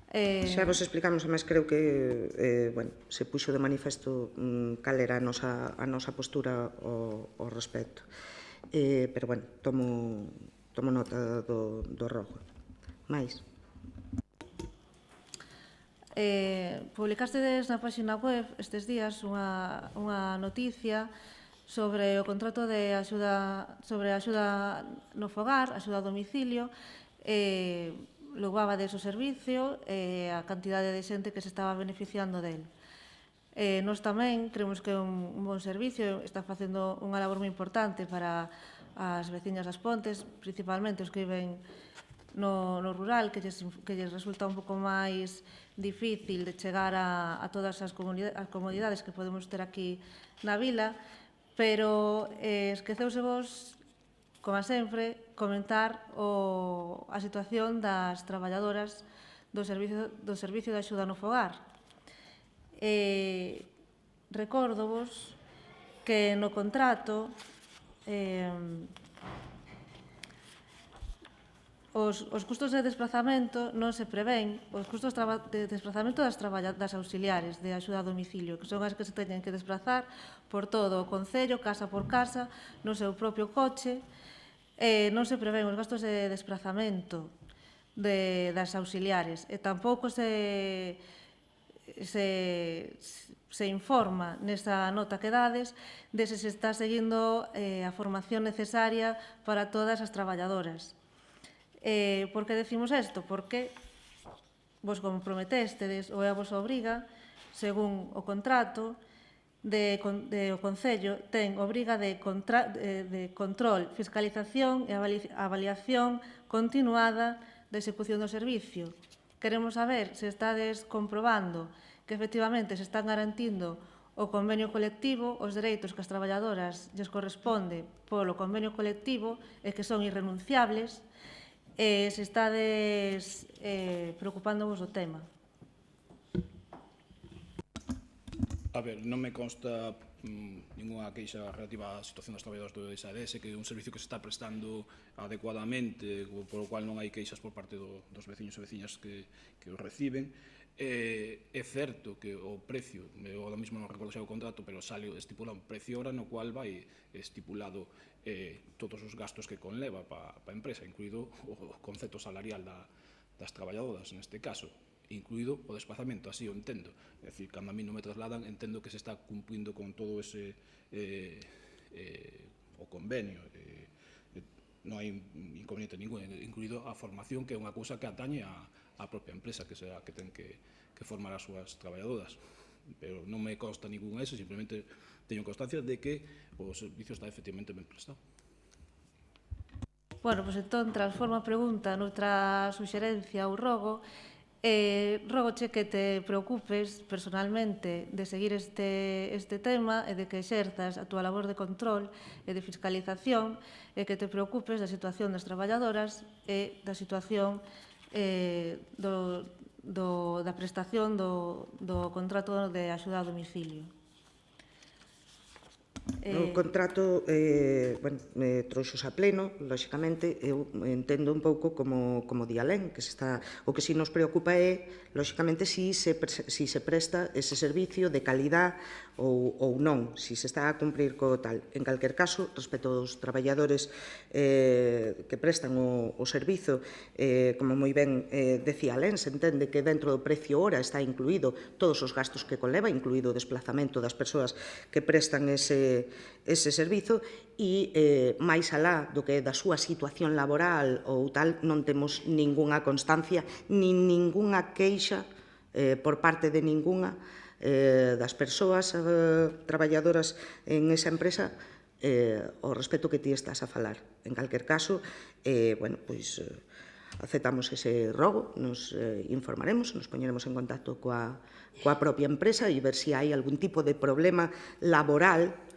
Xa vos explicamos, además creo que se puxo de manifesto cal era a nosa postura ao respecto. Pero, tomo nota do rogo. Mais? Publicastedes na página web estes días unha noticia sobre o contrato de sobre axuda no fogar, axuda a domicilio, logbabades o servicio e a cantidade de xente que se estaba beneficiando del. Nós tamén creemos que é un bon servicio, está facendo unha labor moi importante para as veciñas das Pontes, principalmente os que viven no rural, que lles resulta un pouco máis difícil de chegar a todas as comodidades que podemos ter aquí na vila, pero esqueceuse vos, como sempre, comentar a situación das traballadoras do Servicio de Axuda no Fogar. Recordo vos que no contrato os custos de desplazamento non se prevén, os custos de desplazamento das auxiliares de axuda a domicilio, que son as que se teñen que desplazar por todo o concello, casa por casa, no seu propio coche, non se prevén os gastos de desplazamento das auxiliares e tampouco se informa nesa nota que dades de se está seguindo a formación necesaria para todas as traballadoras. Por que decimos isto? Porque vos comprometestedes ou é a vosa obriga, según o contrato, o Concello ten obriga de control, fiscalización e avaliación continuada da execución do servicio. Queremos saber se estades comprobando que efectivamente se están garantindo o convenio colectivo, os dereitos que as traballadoras lles corresponde polo convenio colectivo e que son irrenunciables, se estades preocupándovos do tema. A ver, non me consta ninguna queixa relativa á situación dos traballadores do SADS, que é un servicio que se está prestando adecuadamente, polo cual non hai queixas por parte dos veciños e veciñas que o reciben. É certo que o precio, eu ahora mesmo non recordo xa o contrato, pero sale estipulado un precio hora no cual vai estipulado todos os gastos que conleva para a empresa, incluído o concepto salarial das traballadoras, neste caso, incluído o desplazamento, así o entendo. É dicir, cando a mí non me trasladan, entendo que se está cumplindo con todo ese o convenio. Non hai inconveniente ningún, incluído a formación, que é unha cousa que atañe á propia empresa, que será que ten que formar as súas traballadoras. Pero non me consta ningún eso, simplemente teño constancia de que o servicio está efectivamente ben prestado. Bueno, pois entón transforma a pregunta noutra suxerencia ou rogo. Rogoche que te preocupes personalmente de seguir este tema e de que exerzas a túa labor de control e de fiscalización e que te preocupes da situación das traballadoras e da situación da prestación do contrato de axuda a domicilio. O contrato trouxos a pleno, lóxicamente, eu entendo un pouco como di Alén, que o que si nos preocupa é, lóxicamente, si se presta ese servicio de calidad ou non, si se está a cumprir co tal. En calquer caso, respecto aos traballadores que prestan o servizo, como moi ben decía Alén, se entende que dentro do precio hora está incluído todos os gastos que conleva, incluído o desplazamento das persoas que prestan ese servizo e máis alá do que da súa situación laboral ou tal, non temos ningunha constancia nin ningunha queixa por parte de ningunha das persoas traballadoras en esa empresa ao respecto que ti estás a falar. En calquer caso, aceptamos ese rogo, nos informaremos, nos poñeremos en contacto coa propia empresa e ver se hai algún tipo de problema laboral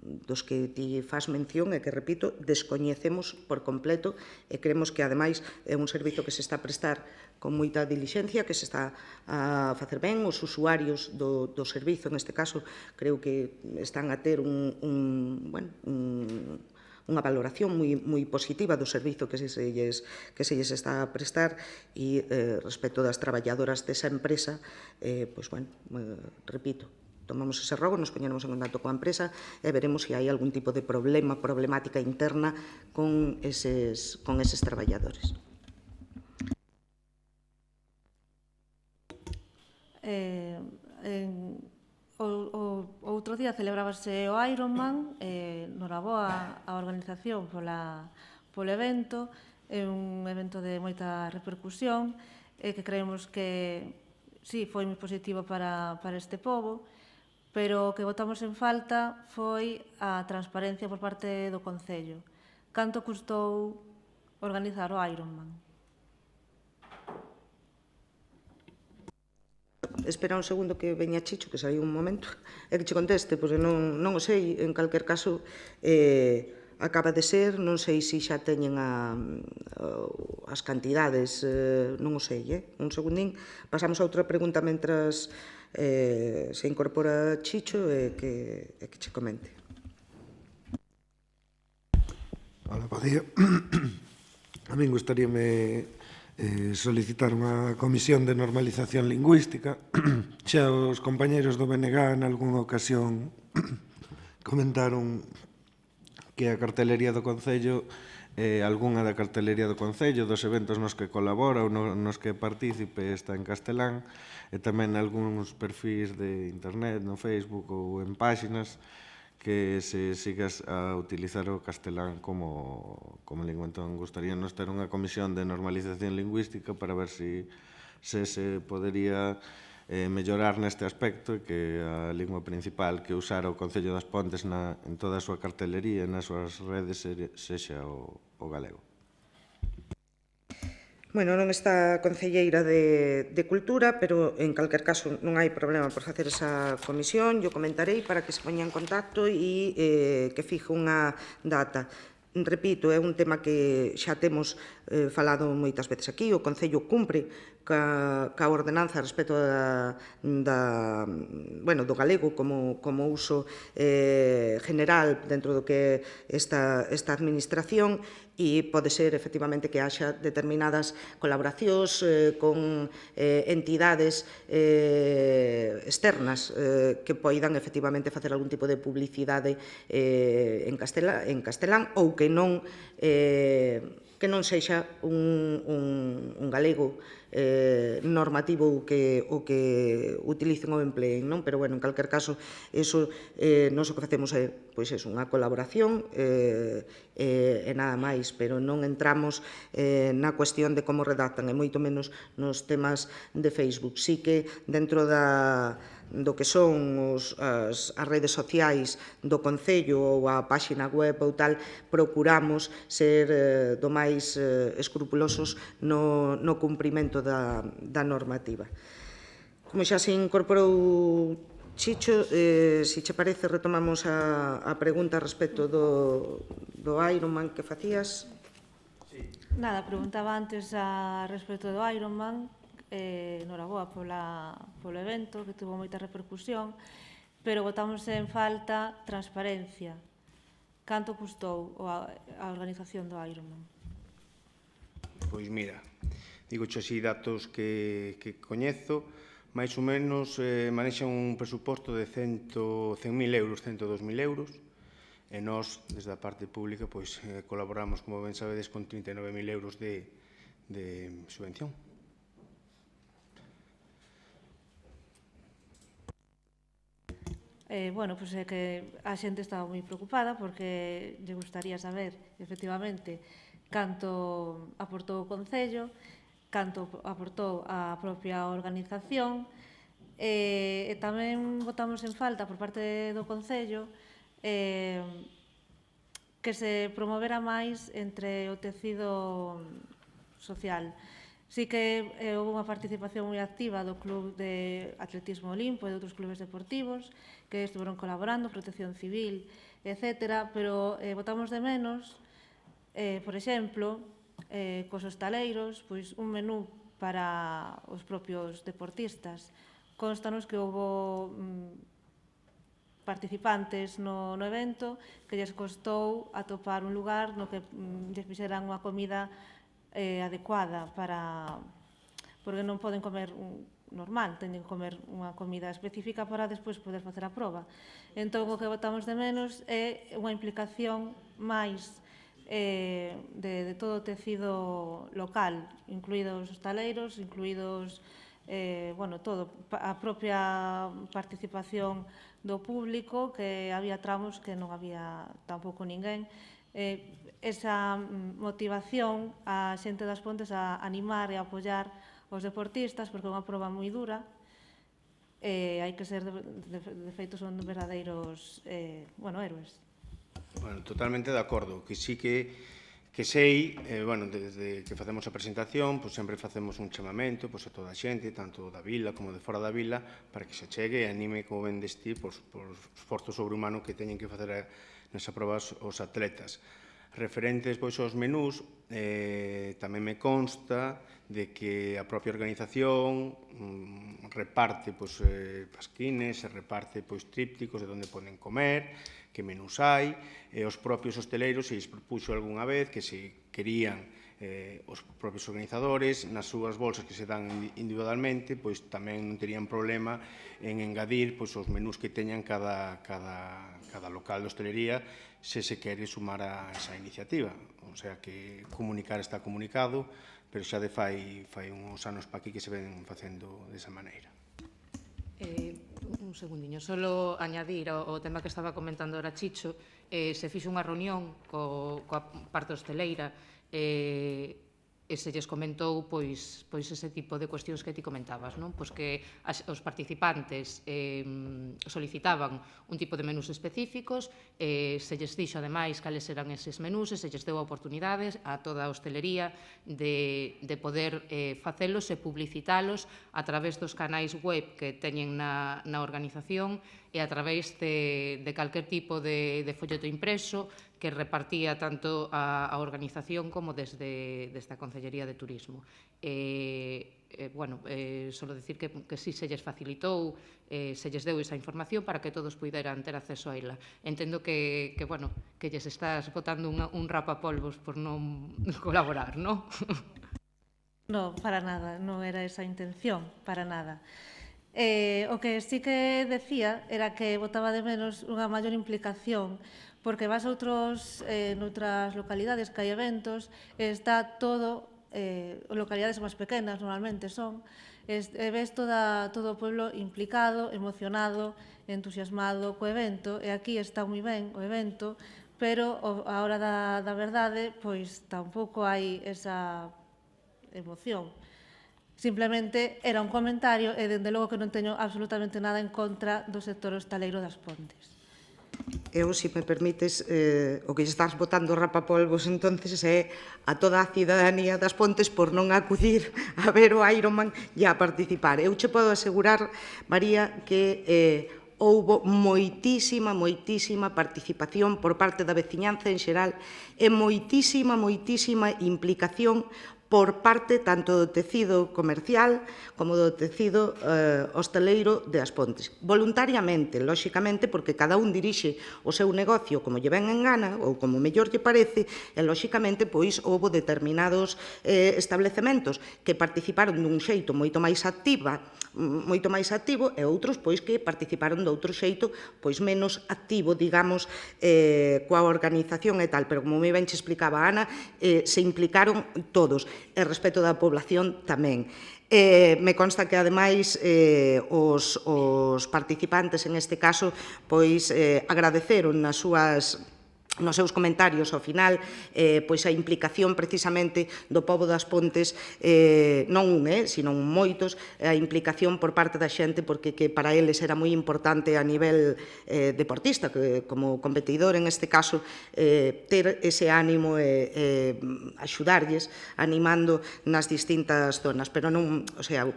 dos que ti faz mención e que, repito, descoñecemos por completo e creemos que, ademais, é un servizo que se está a prestar con moita dilixencia, que se está a facer ben. Os usuarios do servizo, neste caso, creo que están a ter unha valoración moi positiva do servizo que se lles está a prestar e respecto das traballadoras desa empresa, repito, tomamos ese rogo, nos poñeremos en contacto coa empresa e veremos se hai algún tipo de problemática interna con eses traballadores. O outro día celebrábase o Ironman, noraboa a organización polo evento, é un evento de moita repercusión e que creemos que sí, foi moi positivo para este pobo, pero o que botamos en falta foi a transparencia por parte do Concello. Canto custou organizar o Ironman? Espera un segundo que veña Chicho, que saiu un momento, e que che conteste, pois non o sei. En calquer caso, acaba de ser, non sei se xa teñen as cantidades, non o sei, un segundín. Pasamos a outra pregunta mentras se incorpora Chicho e que che comente. Hola, bo día. A min gustaríame solicitar unha comisión de normalización lingüística. Xa os compañeros do BNG en algunha ocasión comentaron que a cartelería do Concello, algunha da cartelería do Concello, dos eventos nos que colabora ou nos que participe está en castelán, e tamén algúns perfis de internet, no Facebook ou en páxinas, que se sigas a utilizar o castelán como lingua. Entón, gustaríanos ter unha comisión de normalización lingüística para ver se se podería mellorar neste aspecto e que a lingua principal que usara o Concello das Pontes en toda a súa cartelería e nas súas redes sexa o galego. Bueno, non está a concelleira de Cultura, pero en calquer caso non hai problema por facer esa comisión. Yo comentarei para que se poña en contacto e que fixe unha data. Repito, é un tema que xa temos falado moitas veces aquí. O Concello cumpre ca ordenanza respecto do galego como uso general dentro do que esta administración, e pode ser, efectivamente, que haxa determinadas colaboracións con entidades externas que poidan, efectivamente, facer algún tipo de publicidade en castelán ou que non sexa un galego normativo o que utilicen ou empleen, non? Pero, bueno, en calquer caso, nós o que facemos é unha colaboración e nada máis, pero non entramos na cuestión de como redactan, e moito menos nos temas de Facebook. Sí que dentro do que son as redes sociais do Concello ou a páxina web ou tal, procuramos ser do máis escrupulosos no cumprimento da normativa. Como xa se incorporou Chicho, se che parece, retomamos a pregunta respecto do Ironman que facías. Nada, preguntaba antes respecto do Ironman, noraboa polo evento, que tuvo moita repercusión, pero botamos en falta transparencia. Canto custou a organización do Ironman? Pois mira, digo así datos que coñezo, máis ou menos manexan un presuposto de 100.000 euros, 102.000 euros, e nós, desde a parte pública, pois colaboramos, como ben sabedes, con 39.000 euros de subvención. Bueno, pois é que a xente estaba moi preocupada porque lle gustaría saber, efectivamente, canto aportou o Concello, canto aportou a propia organización, e tamén botamos en falta por parte do Concello que se promovera máis entre o tecido social. Sí que houve unha participación moi activa do Club de Atletismo Olimpo e de outros clubes deportivos que estuveron colaborando, Protección Civil, etc. Pero botamos de menos, por exemplo, cos hostaleiros, pois un menú para os propios deportistas. Constanos que houve participantes no evento que lles costou atopar un lugar no que lles fixeran unha comida adecuada porque non poden comer normal, teñen que comer unha comida específica para despois poder facer a proba. Entón, o que botamos de menos é unha implicación máis de todo o tecido local, incluídos os hostaleiros, incluídos todo, a propia participación do público, que había tramos que non había tampouco ninguén. Esa motivación a xente das Pontes a animar e a apoiar os deportistas, porque é unha proba moi dura, hai que ser, de feito, son verdadeiros héroes. Bueno, totalmente de acordo, que sí que sei, desde que facemos a presentación, pois sempre facemos un chamamento a toda a xente, tanto da vila como de fora da vila, para que se chegue e anime, como ben destí, por esforzo sobrehumano que teñen que facer nesa proba os atletas. Referentes aos menús, tamén me consta de que a propia organización reparte pasquines, se reparte trípticos de onde poden comer, que menús hai, e os propios hosteleiros se lles propuxo algunha vez que se querían os propios organizadores nas súas bolsas que se dan individualmente, pois tamén non terían problema en engadir os menús que teñan cada local de hostelería se se quere sumar a esa iniciativa. O sea que comunicar está comunicado, pero xa de fai uns anos pa aquí que se ven facendo desa maneira. Un segundiño, solo añadir ao tema que estaba comentando ahora Chicho, se fixo unha reunión coa parte hosteleira e se lles comentou pois ese tipo de cuestións que ti comentabas, non? Pois que os participantes solicitaban un tipo de menús específicos, se lles dixo ademais cales eran eses menús e se lles deu a oportunidades a toda a hostelería de poder facelos e publicitalos a través dos canais web que teñen na organización e a través de calquer tipo de folleto impreso que repartía tanto a organización como desde a Concellería de Turismo. Solo decir que si se lles facilitou, se lles deu esa información para que todos puideran ter acceso a ela. Entendo que lles estás botando un rapapolvos por non colaborar, non? No, para nada, non era esa a intención, para nada. O que sí que decía era que botaba de menos unha maior implicación, porque vas a noutras localidades que hai eventos, está todo, localidades máis pequenas normalmente son, ves todo o pueblo implicado, emocionado, entusiasmado co evento, e aquí está moi ben o evento, pero a hora da verdade, pois tampouco hai esa emoción. Simplemente era un comentario e, dende logo, que non teño absolutamente nada en contra do sector hostaleiro das Pontes. Eu, se me permites, o que lle estás botando rapapolvos entonces é a toda a cidadanía das Pontes por non acudir a ver o Ironman e a participar. Eu che podo asegurar, María, que houbo moitísima participación por parte da veciñanza en xeral e moitísima implicación por parte tanto do tecido comercial como do tecido hosteleiro de As Pontes. Voluntariamente, lóxicamente, porque cada un dirixe o seu negocio como lle ven en gana ou como mellor lle parece, e lóxicamente, pois, houbo determinados establecementos que participaron dun xeito moito máis activo e outros, pois, que participaron de outro xeito, pois, menos activo, digamos, coa organización e tal. Pero, como moi ben che explicaba Ana, se implicaron todos. E respecto da población tamén. Me consta que, ademais, os participantes, en este caso, pois agradeceron nos seus comentarios ao final pois a implicación precisamente do pobo das Pontes, non un, sino moitos, a implicación por parte da xente, porque que para eles era moi importante a nivel deportista, que como competidor en este caso, ter ese ánimo e axudarlles animando nas distintas zonas, pero non, o sea,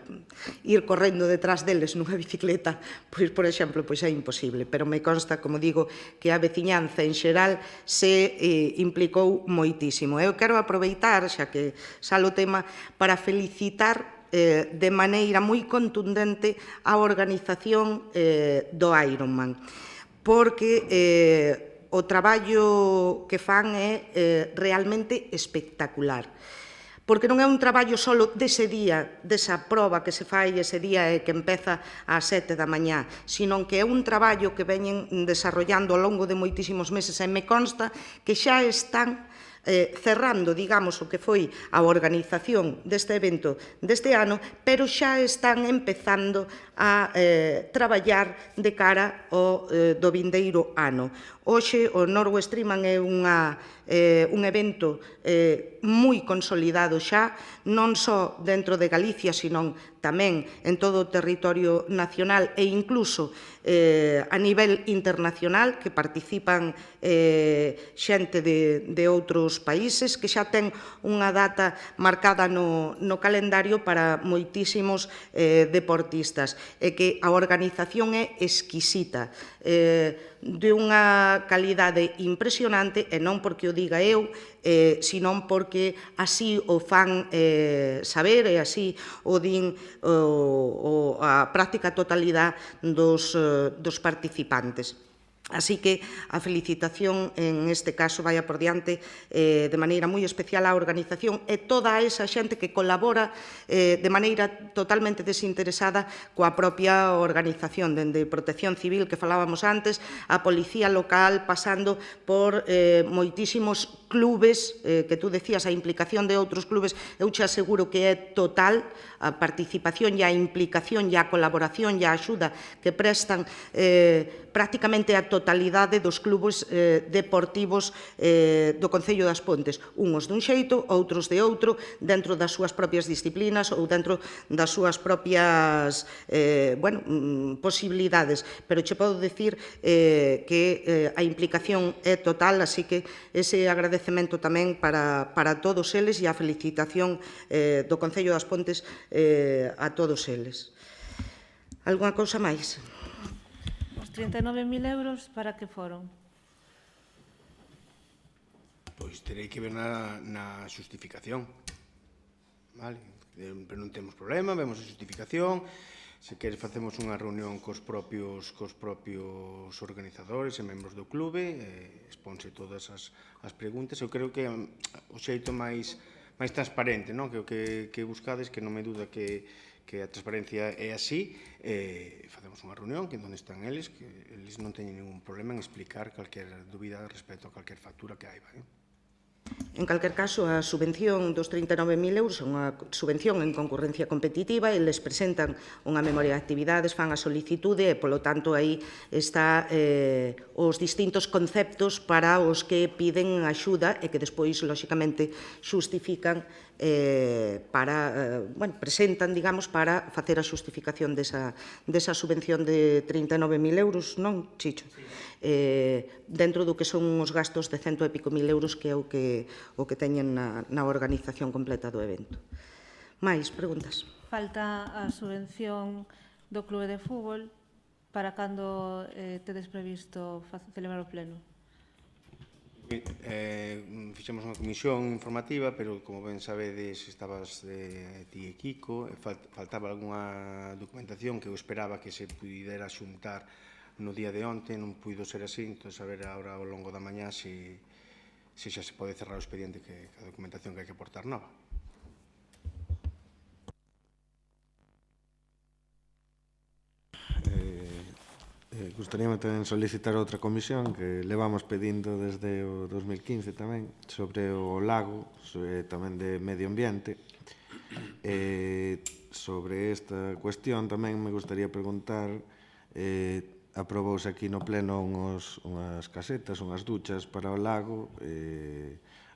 ir correndo detrás deles nunha bicicleta, pois, por exemplo, pois é imposible, pero me consta, como digo, que a veciñanza en xeral se implicou moitísimo. Eu quero aproveitar, xa que sale o tema, para felicitar de maneira moi contundente a organización do Ironman, porque o traballo que fan é realmente espectacular. Porque non é un traballo só dese día, desa proba que se fai ese día e que empeza ás 7 da mañá, sino que é un traballo que veñen desarrollando ao longo de moitísimos meses e me consta que xa están cerrando, digamos, o que foi a organización deste evento deste ano, pero xa están empezando a traballar de cara ao do vindeiro ano. Hoxe o Norwest Ironman é un evento moi consolidado xa, non só dentro de Galicia, sino tamén en todo o territorio nacional e incluso a nivel internacional, que participan xente de outros países, que xa ten unha data marcada no calendario para moitísimos deportistas, e que a organización é exquisita, de unha calidade impresionante, e non porque o diga eu, senón porque así o fan saber e así o din a práctica totalidade dos participantes. Así que a felicitación en este caso vaya por diante de maneira moi especial á organización e toda esa xente que colabora de maneira totalmente desinteresada coa propia organización, dende Protección Civil, que falábamos antes, a Policía Local, pasando por moitísimos clubes, que tú decías, a implicación de outros clubes, eu che aseguro que é total a participación e a implicación e a colaboración e a axuda que prestan prácticamente a totalidade dos clubes deportivos do Concello das Pontes, uns dun xeito, outros de outro, dentro das súas propias disciplinas ou dentro das súas propias posibilidades, pero che podo dicir que a implicación é total, así que ese agradecemento tamén para todos eles e a felicitación do Concello das Pontes a todos eles. Algunha cousa máis? 39.000 euros para que foron? Pois terei que ver na xustificación. Vale? Pero non temos problema, vemos a xustificación. Se queres facemos unha reunión cos propios organizadores e membros do clube, exponse todas as preguntas. Eu creo que o xeito máis transparente, non? Que buscades, que non me duda que a transparencia é así, facemos unha reunión que onde están eles, que eles non teñen ningún problema en explicar calquer dúbida respecto a calquer factura que haiba. En calquer caso, a subvención dos 39.000 euros é unha subvención en concurrencia competitiva, eles presentan unha memoria de actividades, fan a solicitude e, polo tanto, aí está os distintos conceptos para os que piden axuda e que despois, lóxicamente, xustifican presentan, digamos, para facer a xustificación desa subvención de 39.000 euros, non, Chicho? Dentro do que son os gastos de 100 e pico mil euros, que é o que teñen na organización completa do evento. Mais preguntas? Falta a subvención do clube de fútbol. Para cando tedes previsto celebrar o pleno? Fixemos unha comisión informativa, pero como ben sabedes, estabas ti e Kiko, faltaba algunha documentación que eu esperaba que se pudera xuntar no día de onte, non puido ser así, entón a ver agora ao longo da mañá se xa se pode cerrar o expediente, que a documentación que hai que aportar nova. Gustaríame tamén solicitar outra comisión que levamos pedindo desde o 2015 tamén, sobre o lago, tamén de medio ambiente. Sobre esta cuestión tamén me gustaría preguntar, aprobouse aquí no pleno unhas casetas, unhas duchas para o lago,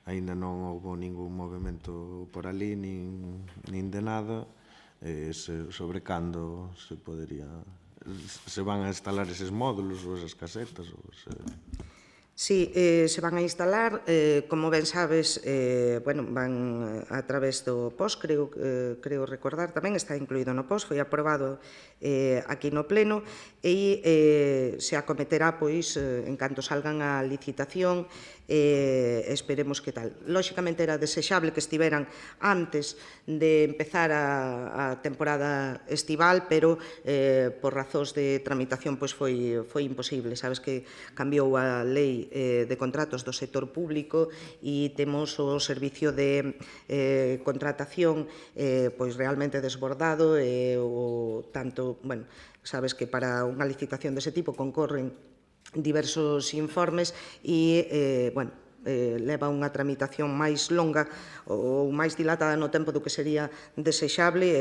aínda non houve ningún movimento por ali, nin de nada, sobre cando se podería... se van a instalar eses módulos ou esas casetas? Sí, se van a instalar, como ben sabes, van a través do POS, creo recordar tamén, está incluído no POS, foi aprobado aquí no Pleno, e se acometerá, pois, en canto salgan a licitación, esperemos que tal. Lóxicamente era desexable que estiveran antes de empezar a temporada estival, pero por razóns de tramitación foi imposible. Sabes que cambiou a lei de contratos do sector público e temos o servicio de contratación pois realmente desbordado, tanto, sabes que para unha licitación dese tipo concorren diversos informes e, leva unha tramitación máis longa ou máis dilatada no tempo do que sería desexable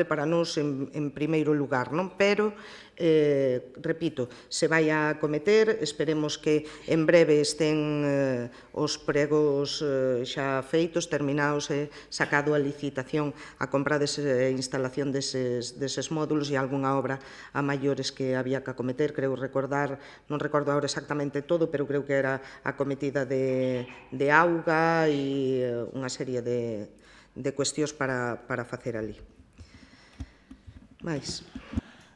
para nós en primeiro lugar, non? Pero, repito, se vai a acometer, esperemos que en breve estén os pregos xa feitos, terminados e sacado a licitación a compra e instalación deses módulos e algunha obra a maiores que había que acometer, creo recordar, non recordo agora exactamente todo, pero creo que era a cometida de auga e unha serie de cuestións para facer ali. Mais?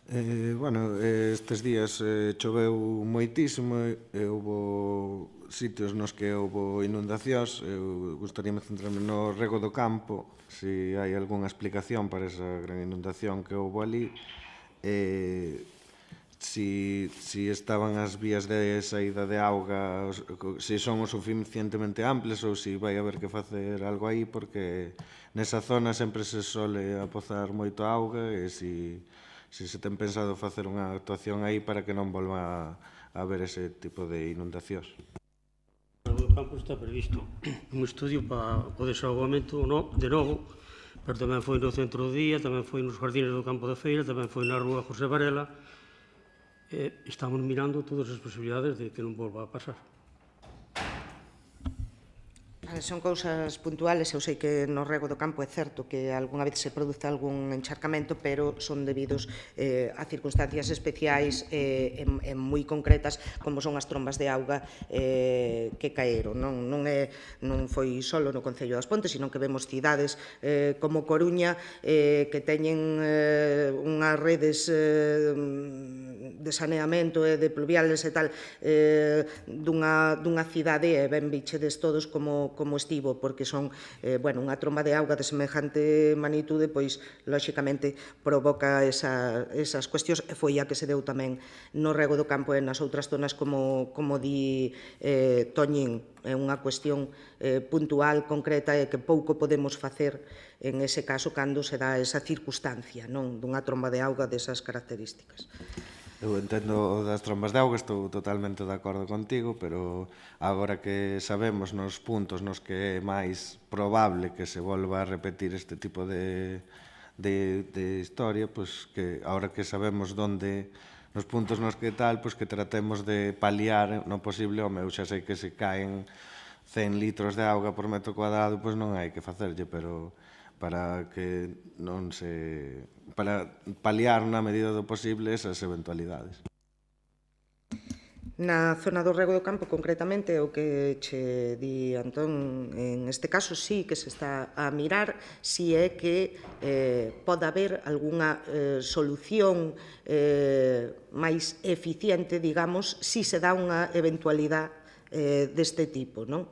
Estes días choveu moitísimo e houve sitios nos que houve inundacións. Eu gustaríame centrarme no rego do campo, se hai algunha explicación para esa gran inundación que houve ali, si estaban as vías de saída de auga, se son o suficientemente amplias ou se vai haber que facer algo aí, porque nesa zona sempre se sole apozar moito auga e se ten pensado facer unha actuación aí para que non volva a haber ese tipo de inundacións. No campo está previsto un estudio para o desahogamento de novo, pero tamén foi no centro do día, tamén foi nos jardines do campo da feira, tamén foi na rúa José Varela. Estamos mirando todas as posibilidades de que non volva a pasar. Son cousas puntuales, eu sei que no rego do campo é certo que algunha vez se produce algún encharcamento, pero son debidos a circunstancias especiais e moi concretas, como son as trombas de auga que caeron. Non foi só no Concello das Pontes, sino que vemos cidades como Coruña que teñen unhas redes de saneamento e de pluviales e tal dunha cidade, e ben bichedes todos como estivo, porque son unha tromba de auga de semejante magnitude, pois lóxicamente provoca esas cuestións, e foi a que se deu tamén no rego do campo e nas outras zonas, como di Toñín. É unha cuestión puntual, concreta, e que pouco podemos facer en ese caso cando se dá esa circunstancia dunha tromba de auga desas características. Eu entendo das trombas de auga, estou totalmente de acordo contigo, pero agora que sabemos nos puntos nos que é máis probable que se volva a repetir este tipo de historia, pois que agora que sabemos onde, nos puntos nos que tal, pois que tratemos de paliar no posible. Eu xa sei que se caen 100 litros de auga por metro cuadrado, pois non hai que facerlle, pero para que non se... para paliar na medida do posible esas eventualidades. Na zona do rego do campo, concretamente, o que che di Antón, en este caso sí que se está a mirar si é que pode haber algunha solución máis eficiente, digamos, si se dá unha eventualidade deste tipo, non?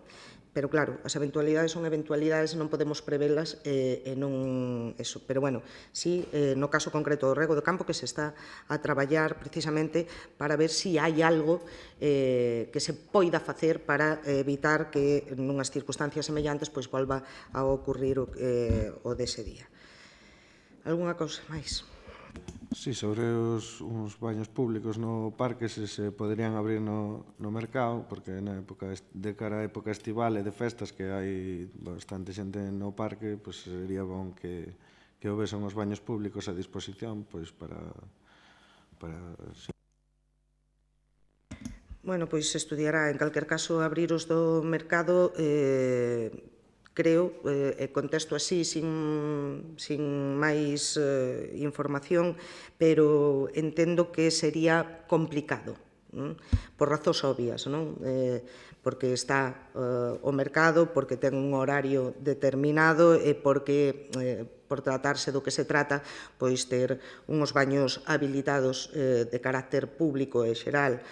Pero claro, as eventualidades son eventualidades, non podemos prevelas e non eso. Pero bueno, sí, no caso concreto do rego do campo que se está a traballar precisamente para ver si hai algo que se poida facer para evitar que nunhas circunstancias semellantes pois volva a ocurrir o dese día. Algúnha cousa máis? Sí, sobre uns baños públicos no parque se poderían abrir no mercado, porque na época de cara á época estival e de festas que hai bastante xente no parque, pois sería bon que houbesen os baños públicos a disposición, pois para Bueno, pois se estudiará, en calquer caso, abrir os do mercado, creo, e contesto así, sin máis información, pero entendo que sería complicado, por razóns obvias, non? Porque está o mercado, porque ten un horario determinado e porque, por tratarse do que se trata, pois ter unhos baños habilitados de carácter público e xeral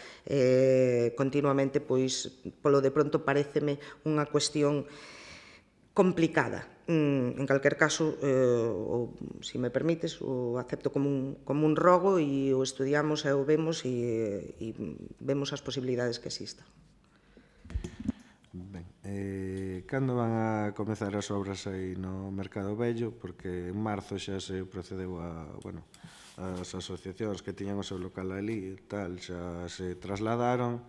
continuamente, pois, polo de pronto, paréceme unha cuestión complicada. En calquer caso, se me permites, o acepto como un rogo e o estudiamos e o vemos e vemos as posibilidades que existan. Ben, cando van a comezar as obras aí no Mercado Vello? Porque en marzo xa se procedeu as asociacións que tiñan o seu local ali e tal, xa se trasladaron.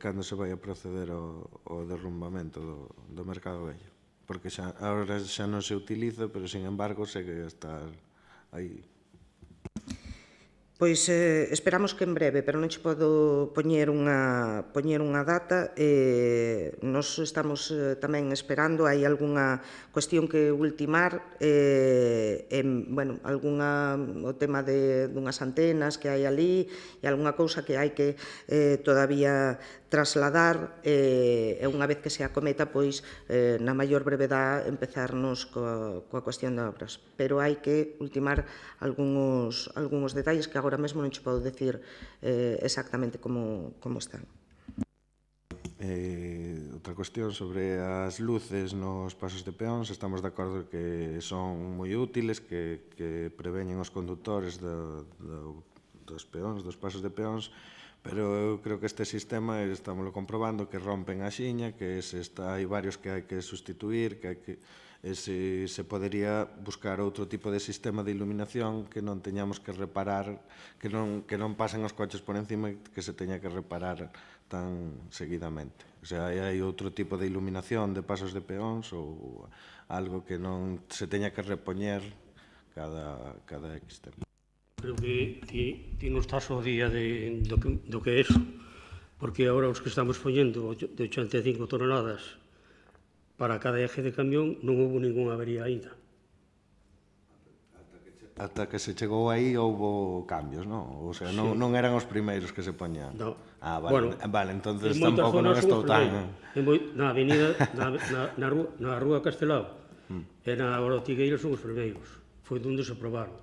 Cando se vai a proceder ao derrumbamento do Mercado Vello? Porque agora xa non se utiliza, pero, sin embargo, segue a estar aí. Pois esperamos que en breve, pero non che podo poñer unha data. Nos estamos tamén esperando, hai algunha cuestión que ultimar, o tema dunhas antenas que hai ali e algunha cousa que hai que todavía trasladar e unha vez que se acometa, pois, na maior brevedade, empezarnos coa cuestión de obras. Pero hai que ultimar algúns detalles que agora mesmo non che podo decir exactamente como están. Outra cuestión sobre as luces nos pasos de peóns. Estamos de acordo que son moi útiles, que preveñen os condutores dos peóns, dos pasos de peóns, pero eu creo que este sistema, estamos comprobando, que rompen a xiña, que hai varios que hai que sustituir, que se podería buscar outro tipo de sistema de iluminación que non teñamos que reparar, que non pasen os coches por encima, que se teña que reparar tan seguidamente. O sea, hai outro tipo de iluminación de pasos de peóns ou algo que non se teña que repoñer cada X tempo. Creo que ti non estás ao día do que é eso, porque agora os que estamos poñendo de 85 toneladas para cada eje de camión non houve ninguna avería aínda. Ata que se chegou aí houve cambios, non? O sea, non eran os primeiros que se poñían. No. Vale, entonces tampouco non estou tan... Na avenida, na rúa Castelao e na Orotigueira son os primeiros. Foi onde se probaron.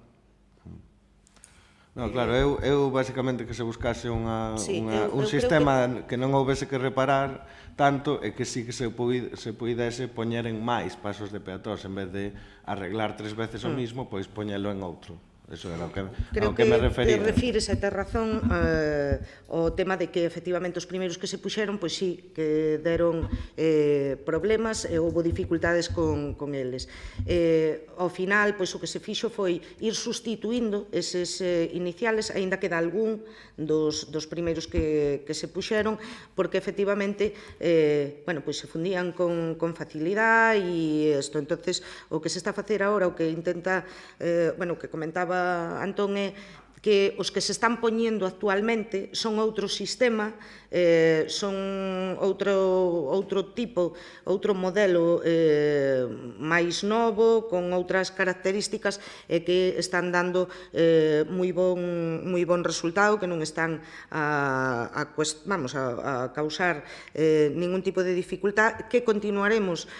No, claro, eu basicamente que se buscase un sistema que non houvese que reparar tanto e que sí que se puidese poñer en máis pasos de peatóns, en vez de arreglar 3 veces o mismo, pois poñelo en outro. Eso era ao que me refería. Creo que refírese, ter razón, o tema de que efectivamente os primeiros que se puxeron, pois sí, que deron problemas e houve dificultades con eles. Ao final, pois o que se fixo foi ir sustituindo eses iniciales, aínda queda algún dos primeiros que se puxeron, porque efectivamente, pois se fundían con facilidade e isto. Entonces, o que se está a facer agora, o que intenta, que comentaba Antón, é que os que se están poñendo actualmente son outro sistema, son outro tipo, outro modelo máis novo, con outras características e que están dando moi bon resultado, que non están a causar ningún tipo de dificultad, que continuaremos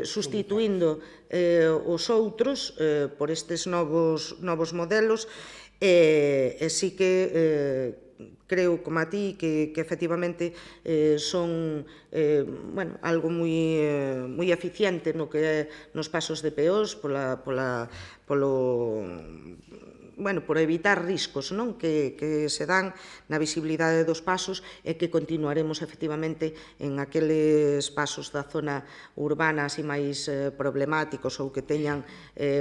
sustituindo os outros por estes novos modelos, e sí que creo, como a ti, que efectivamente son algo moi eficiente no que é nos pasos de peós por evitar riscos que se dan na visibilidade dos pasos e que continuaremos efectivamente en aqueles pasos da zona urbana así máis problemáticos ou que teñan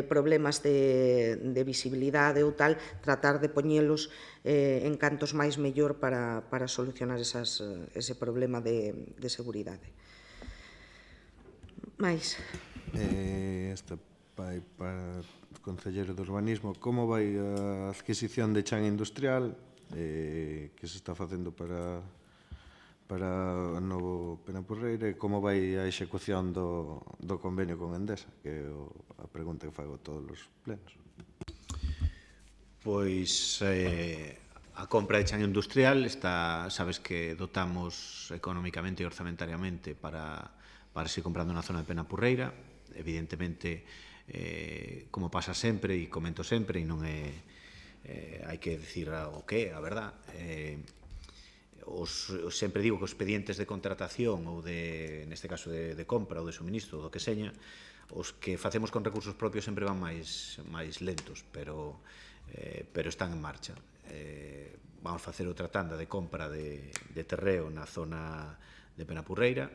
problemas de visibilidade ou tal, tratar de poñelos en cantos máis mellor para solucionar ese problema de seguridade. Mais? Esta vai para o Concelleiro de Urbanismo. Como vai a adquisición de chan industrial que se está facendo para o novo Penapurreira e como vai a execución do convenio con Endesa, que é a pregunta que fago a todos os plenos. Pois a compra de chan industrial sabes que dotamos económicamente e orzamentariamente para seguir comprando na zona de Penapurreira. Evidentemente, como pasa sempre e comento sempre, e non é hai que dicir o que, a verdad, sempre digo que os expedientes de contratación ou neste caso de compra ou de suministro, do que seña, os que facemos con recursos propios sempre van máis lentos, pero están en marcha. Vamos facer outra tanda de compra de terreo na zona de Penapurreira.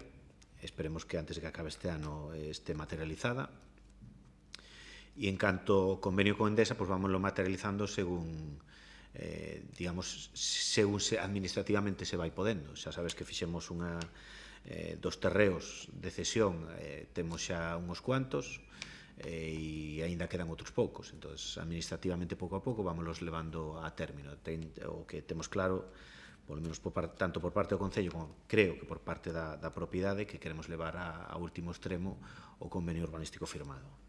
Esperemos que antes de que acabe este ano este materializada. E en canto ao convenio con Endesa, pois vámoslo materializando según administrativamente se vai podendo. Xa sabes que fixemos dos terreos de cesión, temos xa uns cuantos, e aínda quedan outros poucos. Entón, administrativamente, pouco a pouco, vámoslos levando a término. O que temos claro, polo menos tanto por parte do Concello como creo que por parte da propiedade, que queremos levar a último extremo o convenio urbanístico firmado.